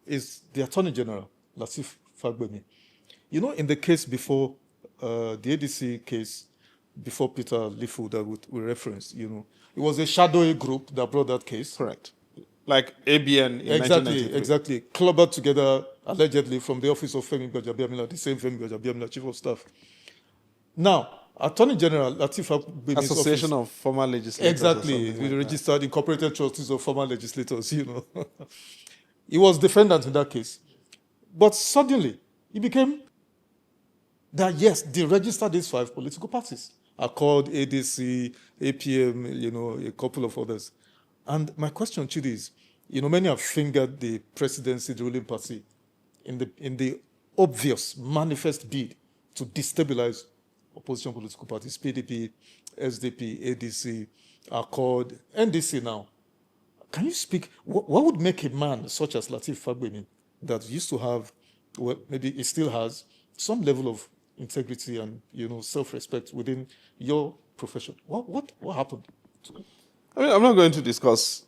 is the Attorney General, Lateef Fagbemi. In the case before, the ADC case, before Peter Lifu that we referenced, it was a shadowy group that brought that case. Correct. Like ABN in 1993. Exactly. Clubbered together, allegedly, from the office of Femi Gbajabiamila, the same Femi Gbajabiamila, Chief of Staff. Now, Attorney General Lateef Fagbemi's Association of Former Legislators. Exactly. We registered incorporated trustees of former legislators, He was defendant in that case. But suddenly, it became that, yes, they registered these 5 political parties. Accord, ADC, APM, a couple of others. And my question, Chidi, is, many have fingered the presidency, the ruling party, in the obvious, manifest bid to destabilize opposition political parties, PDP, SDP, ADC, Accord, NDC now. Can you speak, what would make a man such as Lateef Fagbemi, that used to have, well, maybe he still has, some level of integrity and self-respect within your profession. What happened? I mean, I'm not going to discuss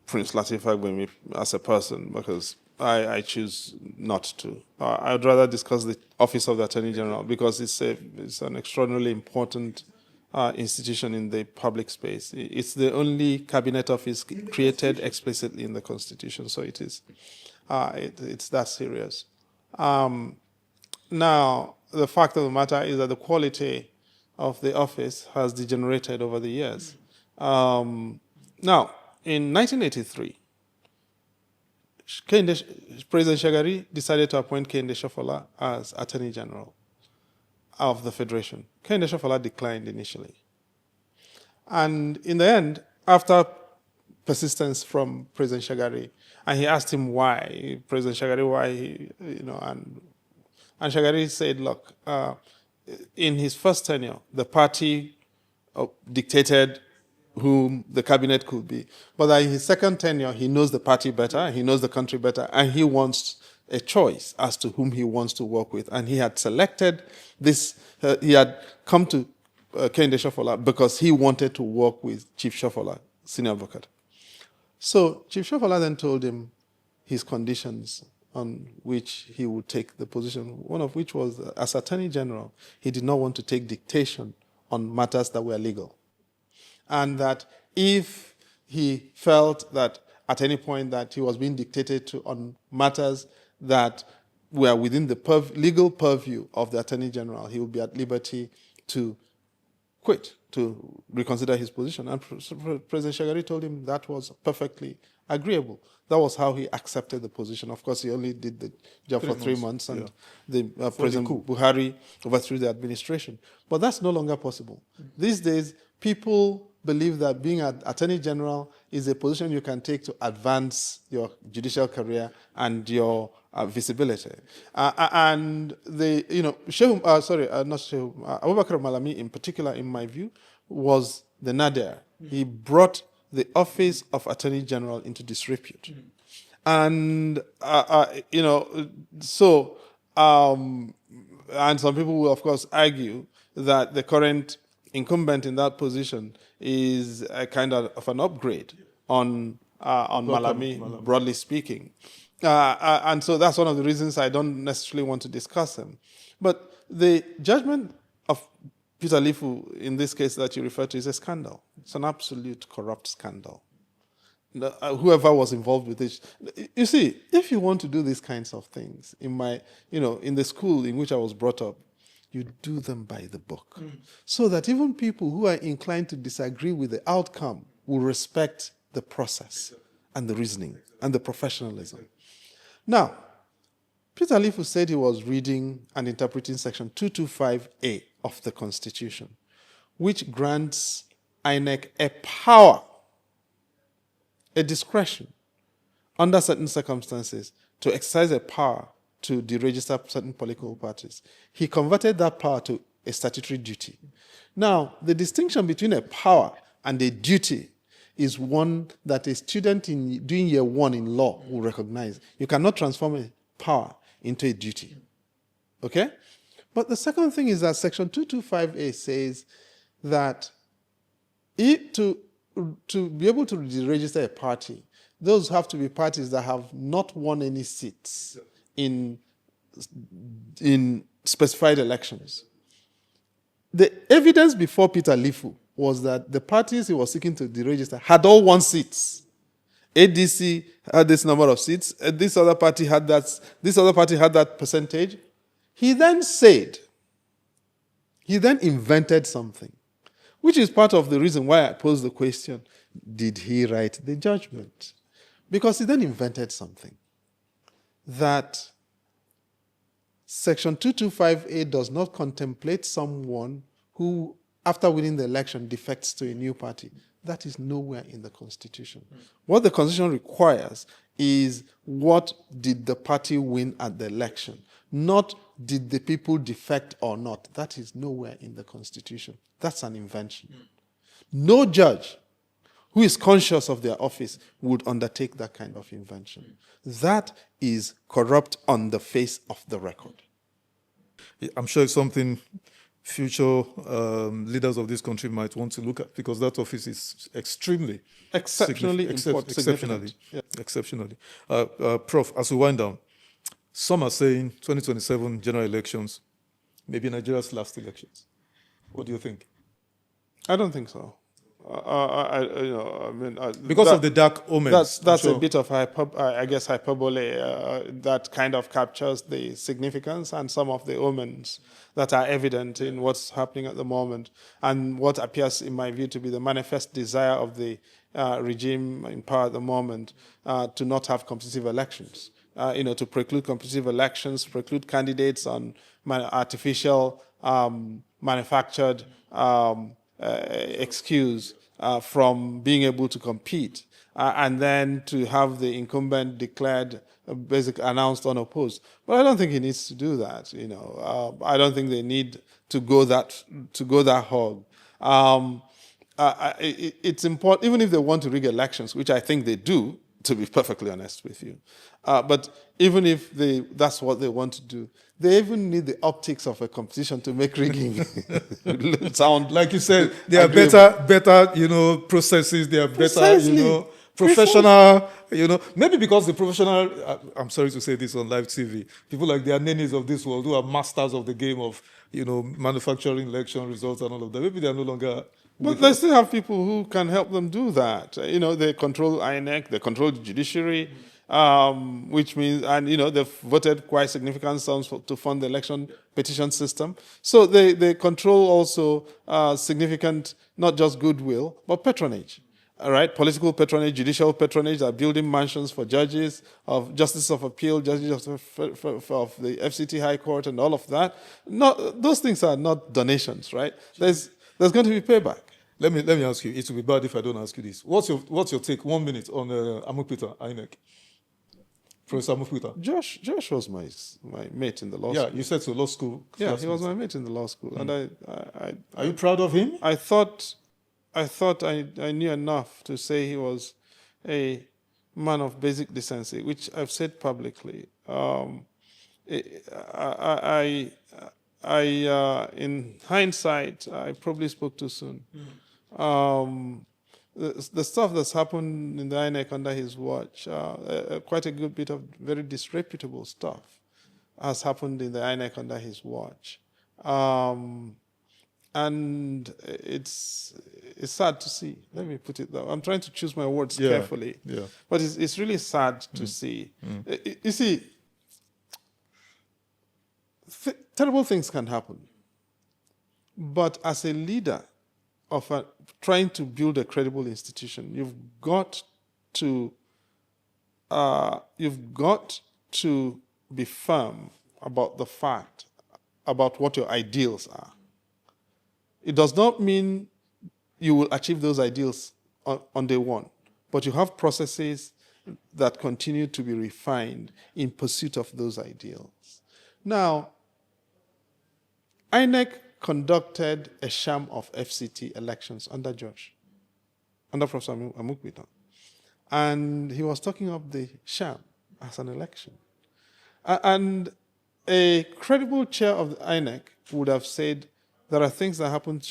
Prince Lateef Fagbemi as a person because I choose not to. I'd rather discuss the Office of the Attorney General because it's an extraordinarily important institution in the public space. It's the only cabinet office created explicitly in the Constitution, so it is. It's that serious. Now, the fact of the matter is that the quality of the office has degenerated over the years. Now, in 1983, President Shagari decided to appoint Kehinde Shofola as Attorney General of the Federation. Kehinde Shofola declined initially. And in the end, after persistence from President Shagari, and he asked him why, President Shagari, why, and Shagari said, look, in his first tenure, the party dictated whom the cabinet could be. But in his second tenure, he knows the party better, he knows the country better, and he wants a choice as to whom he wants to work with. And he had selected this, he had come to Kehinde Shofola because he wanted to work with Chief Shofola, senior advocate. So Chief Shofola then told him his conditions on which he would take the position, one of which was, as Attorney General, he did not want to take dictation on matters that were legal. And that if he felt that at any point that he was being dictated to on matters that were within the legal purview of the Attorney General, he would be at liberty to quit, to reconsider his position. And President Shagari told him that was perfectly agreeable. That was how he accepted the position. Of course, he only did the job for 3 months, and President Buhari overthrew the administration. But that's no longer possible. These days, people believe that being an Attorney General is a position you can take to advance your judicial career and your visibility. And Abubakar Malami in particular, in my view, was the nadir. He brought the office of Attorney General into disrepute. And, and some people will, of course, argue that the current incumbent in that position is a kind of an upgrade on Malami, broadly speaking. And so that's one of the reasons I don't necessarily want to discuss him. But the judgment of Peter Lifu, in this case that you refer to, is a scandal. It's an absolute corrupt scandal. Whoever was involved with it. You see, if you want to do these kinds of things, in the school in which I was brought up, you do them by the book. So that even people who are inclined to disagree with the outcome will respect the process and the reasoning and the professionalism. Now, Peter Lifu said he was reading and interpreting Section 225A of the Constitution, which grants INEC a power, a discretion, under certain circumstances, to exercise a power to deregister certain political parties. He converted that power to a statutory duty. Now, the distinction between a power and a duty is one that a student doing year one in law will recognize. You cannot transform a power into a duty. Okay? But the second thing is that Section 225A says that to be able to deregister a party, those have to be parties that have not won any seats in specified elections. The evidence before Peter Lifu was that the parties he was seeking to deregister had all won seats. ADC had this number of seats, this other party had that percentage. He then invented something, which is part of the reason why I posed the question, did he write the judgment? Because he then invented something, that Section 225A does not contemplate someone who, after winning the election, defects to a new party. That is nowhere in the Constitution. What the Constitution requires is what did the party win at the election, not did the people defect or not. That is nowhere in the Constitution. That's an invention. No judge who is conscious of their office would undertake that kind of invention. That is corrupt on the face of the record. I'm sure it's something future leaders of this country might want to look at, because that office is extremely Exceptionally important. exceptionally. Yeah. Exceptionally. Prof, as we wind down, some are saying 2027 general elections may be Nigeria's last elections. What do you think? I don't think so. Because of the dark omens. That's a bit of hyperbole. That kind of captures the significance and some of the omens that are evident in what's happening at the moment, and what appears, in my view, to be the manifest desire of the regime in power at the moment to not have competitive elections. To preclude competitive elections, preclude candidates on artificial, manufactured excuse from being able to compete, and then to have the incumbent declared announced unopposed. But I don't think he needs to do that. I don't think they need to go that hog. It's important, even if they want to rig elections, which I think they do, to be perfectly honest with you. But even if that's what they want to do, they even need the optics of a competition to make rigging sound. Like you said, there are better, processes. There are better, professional, maybe because the professional, I'm sorry to say this on live TV, people like the Anenis of this world who are masters of the game of, manufacturing election results and all of that, maybe they are no longer. But they still have people who can help them do that. They control INEC, they control the Judiciary, which means, and they've voted quite significant sums to fund the election petition system. So they control also significant, not just goodwill, but patronage. All right, political patronage, judicial patronage, are building mansions for judges, of justice of appeal, judges of the FCT High Court, and all of that. Those things are not donations, right? There's going to be payback. Let me ask you. It will be bad if I don't ask you this. What's your take? 1 minute on Amupita, INEC. Professor Amupita. Josh was my mate in the law school. Yeah, you said so, law school. Yeah, he was my mate in the law school, and Are you proud of him? I thought I knew enough to say he was a man of basic decency, which I've said publicly. In hindsight, I probably spoke too soon. The stuff that's happened in the INEC under his watch, quite a good bit of very disreputable stuff has happened in the INEC under his watch. And it's sad to see. Let me put it that way. I'm trying to choose my words carefully. Yeah. But it's really sad to see. You see, terrible things can happen. But as a leader of trying to build a credible institution, you've got to be firm about the fact, about what your ideals are. It does not mean you will achieve those ideals on day one, but you have processes that continue to be refined in pursuit of those ideals. Now, INEC conducted a sham of FCT elections under Professor Amupita. And he was talking of the sham as an election. And a credible chair of the INEC would have said, there are things that happened,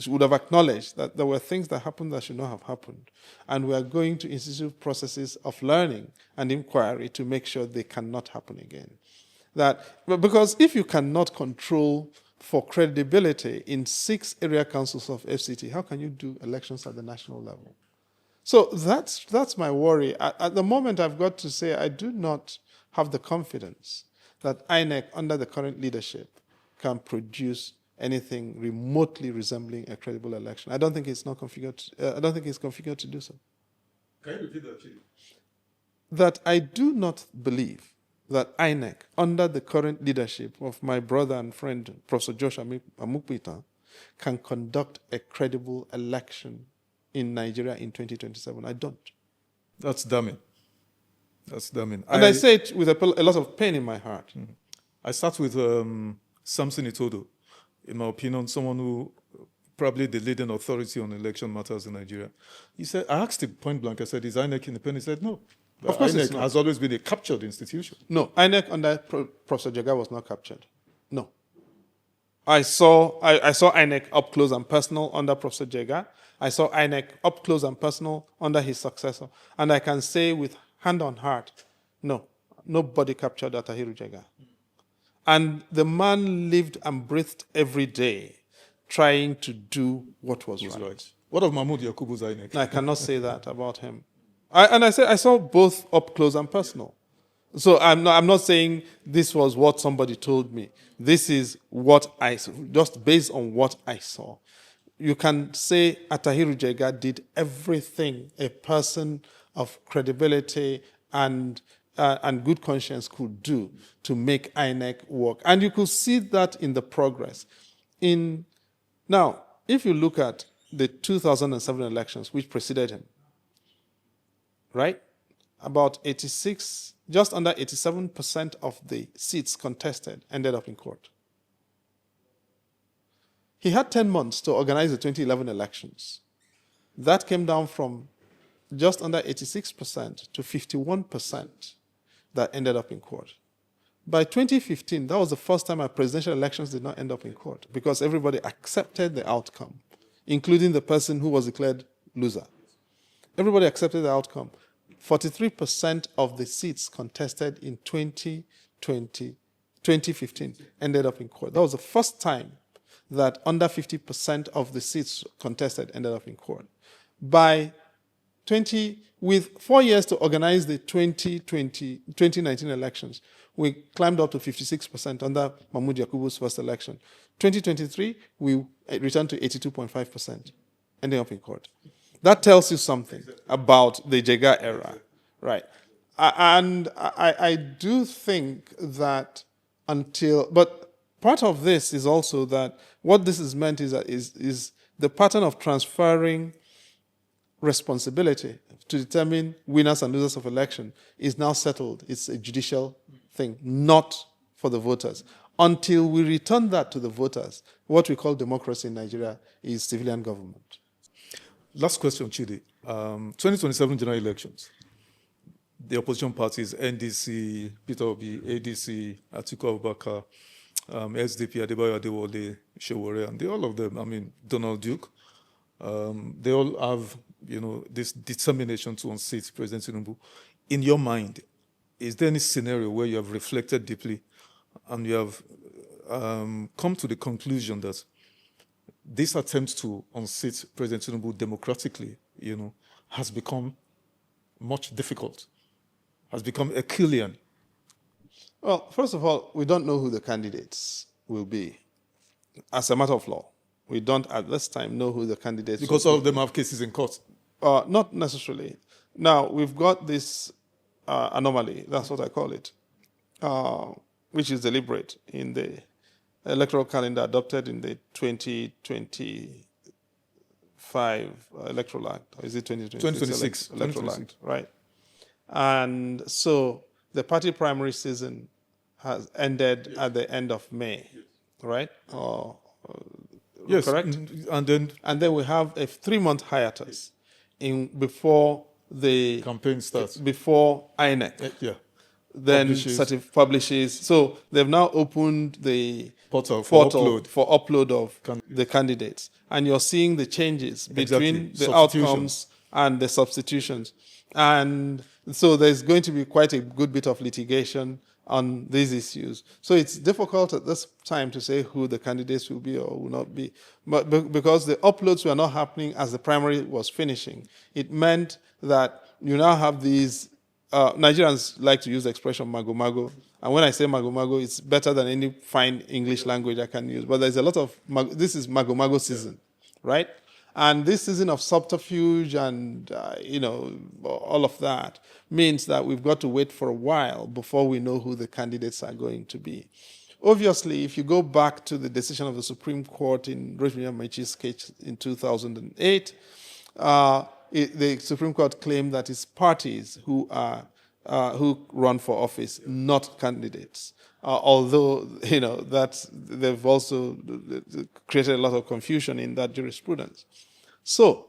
would have acknowledged that there were things that happened that should not have happened. And we are going to institute processes of learning and inquiry to make sure they cannot happen again. Because if you cannot control for credibility in 6 area councils of FCT, how can you do elections at the national level? So that's my worry. At the moment, I've got to say I do not have the confidence that INEC, under the current leadership, can produce anything remotely resembling a credible election. I don't think it's configured. I don't think it's configured to do so. Can you repeat that, Chidi? That I do not believe that INEC, under the current leadership of my brother and friend, Professor Josh Amupita, can conduct a credible election in Nigeria in 2027. I don't. That's damning. And I say it with a lot of pain in my heart. I start with Samson Itodo. In my opinion, someone who probably the leading authority on election matters in Nigeria. He said, I asked him point blank, I said, is INEC independent? He said, no. Of course INEC has always been a captured institution. No, INEC under Professor Jaga was not captured. No. I saw INEC up close and personal under Professor Jega. I saw INEC up close and personal under his successor. And I can say with hand on heart, no, nobody captured Atahiru Jega. And the man lived and breathed every day trying to do what was right. What of Mahmoud Yakubu's INEC? I cannot say that about him. I saw both up close and personal. So I'm not saying this was what somebody told me. This is what I saw, just based on what I saw. You can say Atahiru Jega did everything a person of credibility and good conscience could do to make INEC work. And you could see that in the progress. Now, if you look at the 2007 elections, which preceded him, right? About 86, just under 87% of the seats contested ended up in court. He had 10 months to organize the 2011 elections. That came down from just under 86% to 51% that ended up in court. By 2015, that was the first time our presidential elections did not end up in court because everybody accepted the outcome, including the person who was declared loser. Everybody accepted the outcome. 43% of the seats contested in 2015 ended up in court. That was the first time that under 50% of the seats contested ended up in court. With 4 years to organize the 2019 elections, we climbed up to 56% under Mahmoud Yakubu's first election. 2023, we returned to 82.5%, ending up in court. That tells you something about the Jega era, right? And I do think that but part of this is also that what this is meant is the pattern of transferring responsibility to determine winners and losers of election is now settled. It's a judicial thing, not for the voters. Until we return that to the voters, what we call democracy in Nigeria is civilian government. Last question, Chidi. 2027 general elections. The opposition parties, NDC, Peter Obi, ADC, Atiku Abubakar, SDP, Adebayo Adewale, Shewore, and all of them, Donald Duke, they all have, this determination to unseat President Tinubu. In your mind, is there any scenario where you have reflected deeply and you have come to the conclusion that this attempt to unseat President Tinubu democratically, has become much difficult, has become Achillean? Well, first of all, we don't know who the candidates will be. As a matter of law, we don't at this time know who the candidates will be. Because all of them have cases in court? Not necessarily. Now, we've got this anomaly, that's what I call it, which is deliberate in the electoral calendar adopted in the 2025 Electoral Act. Or is it 2026? Electoral Act, right. And so the party primary season has ended at the end of May, right? Yes. Correct? And then we have a 3-month hiatus before the campaign starts. Before INEC. Yeah. Then publishes. So they've now opened the portal for upload of the candidates. And you're seeing the changes between the outcomes and the substitutions. And so there's going to be quite a good bit of litigation on these issues. So it's difficult at this time to say who the candidates will be or will not be. But because the uploads were not happening as the primary was finishing, it meant that you now have these, Nigerians like to use the expression mago-mago. And when I say mago-mago, it's better than any fine English language I can use. But there's a lot of, this is mago-mago season, right? And this season of subterfuge and, all of that means that we've got to wait for a while before we know who the candidates are going to be. Obviously, if you go back to the decision of the Supreme Court in Rotimi Amaechi's case in 2008, the Supreme Court claimed that it's parties who run for office, not candidates. Although, they've also created a lot of confusion in that jurisprudence. So,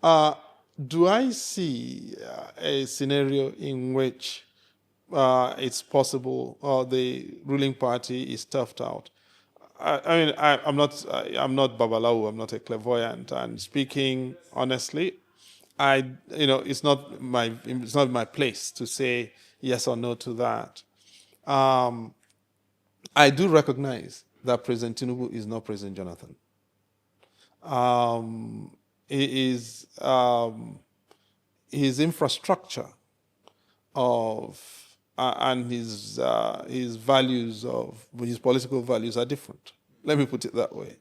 do I see a scenario in which it's possible the ruling party is stuffed out? I'm not Babalawo. I'm not a clairvoyant. And speaking honestly, it's not my place to say yes or no to that. I do recognize that President Tinubu is not President Jonathan. His infrastructure and his values his political values are different. Let me put it that way.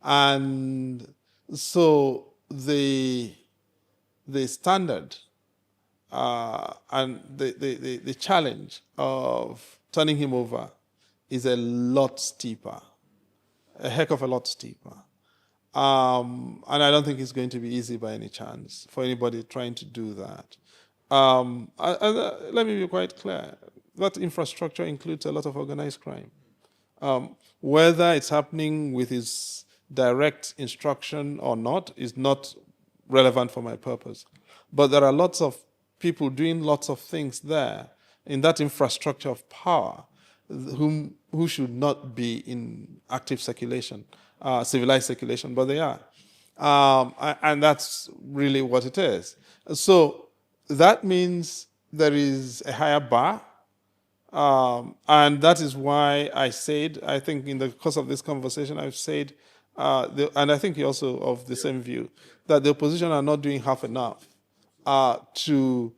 And so the standard and the challenge of turning him over is a lot steeper, a heck of a lot steeper. And I don't think it's going to be easy by any chance for anybody trying to do that. Let me be quite clear. That infrastructure includes a lot of organized crime. Whether it's happening with his direct instruction or not is not relevant for my purpose. But there are lots of people doing lots of things there in that infrastructure of power who should not be in active circulation, civilized circulation, but they are. And that's really what it is. So that means there is a higher bar. And that is why I think in the course of this conversation, I've said, and I think you're also of the same view, that the opposition are not doing half enough to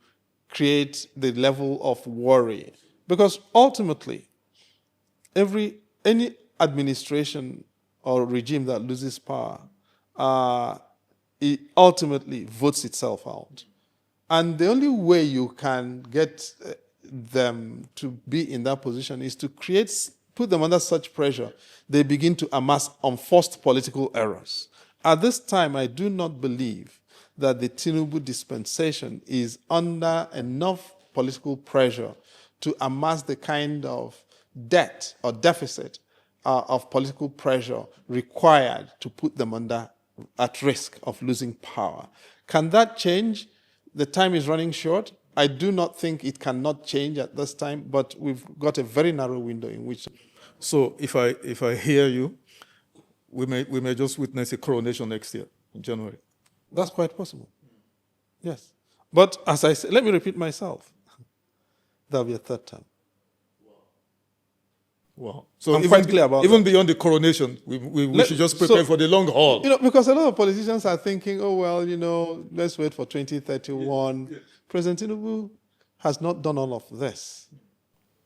create the level of worry. Because ultimately, any administration or regime that loses power, it ultimately votes itself out. And the only way you can get them to be in that position is to put them under such pressure, they begin to amass unforced political errors. At this time, I do not believe that the Tinubu dispensation is under enough political pressure to amass the kind of debt or deficit of political pressure required to put them at risk of losing power. Can that change? The time is running short. I do not think it cannot change at this time, but we've got a very narrow window in which. So if I hear you, we may just witness a coronation next year in January. That's quite possible. Yes. But as I said, let me repeat myself. There'll be a third term. Wow. So I'm quite clear about even beyond the coronation, we should just prepare for the long haul. Because a lot of politicians are thinking, oh, well, let's wait for 2031. Yeah. President Tinubu has not done all of this.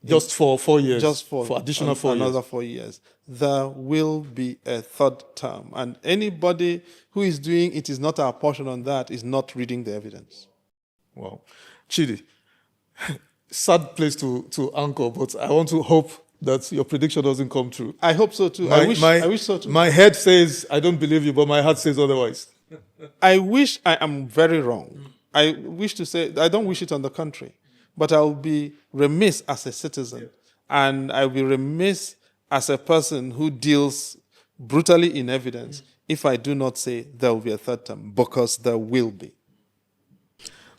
Just for 4 years. Just for additional 4 years. Another 4 years. There will be a third term. And anybody who is doing it is not our portion on that is not reading the evidence. Wow. Chidi, sad place to anchor, but I want to hope that your prediction doesn't come true. I hope so too. I wish so too. My head says I don't believe you, but my heart says otherwise. I wish I am very wrong. I wish to say, I don't wish it on the country, but I will be remiss as a citizen, and I will be remiss as a person who deals brutally in evidence if I do not say there will be a third term, because there will be.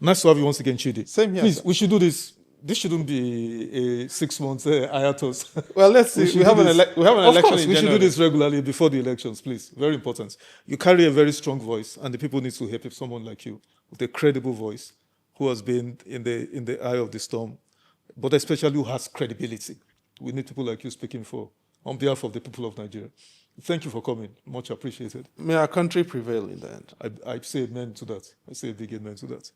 Nice to have you once again, Chidi. Same here. Please, sir. We should do this. This shouldn't be a 6 months hiatus. Well, let's see. We have an election of course, in we January. should do this regularly before the elections, please. Very important. You carry a very strong voice, and the people need to hear someone like you with a credible voice who has been in the eye of the storm, but especially who has credibility. We need people like you speaking on behalf of the people of Nigeria. Thank you for coming. Much appreciated. May our country prevail in the end. I say amen to that. I say a big amen to that.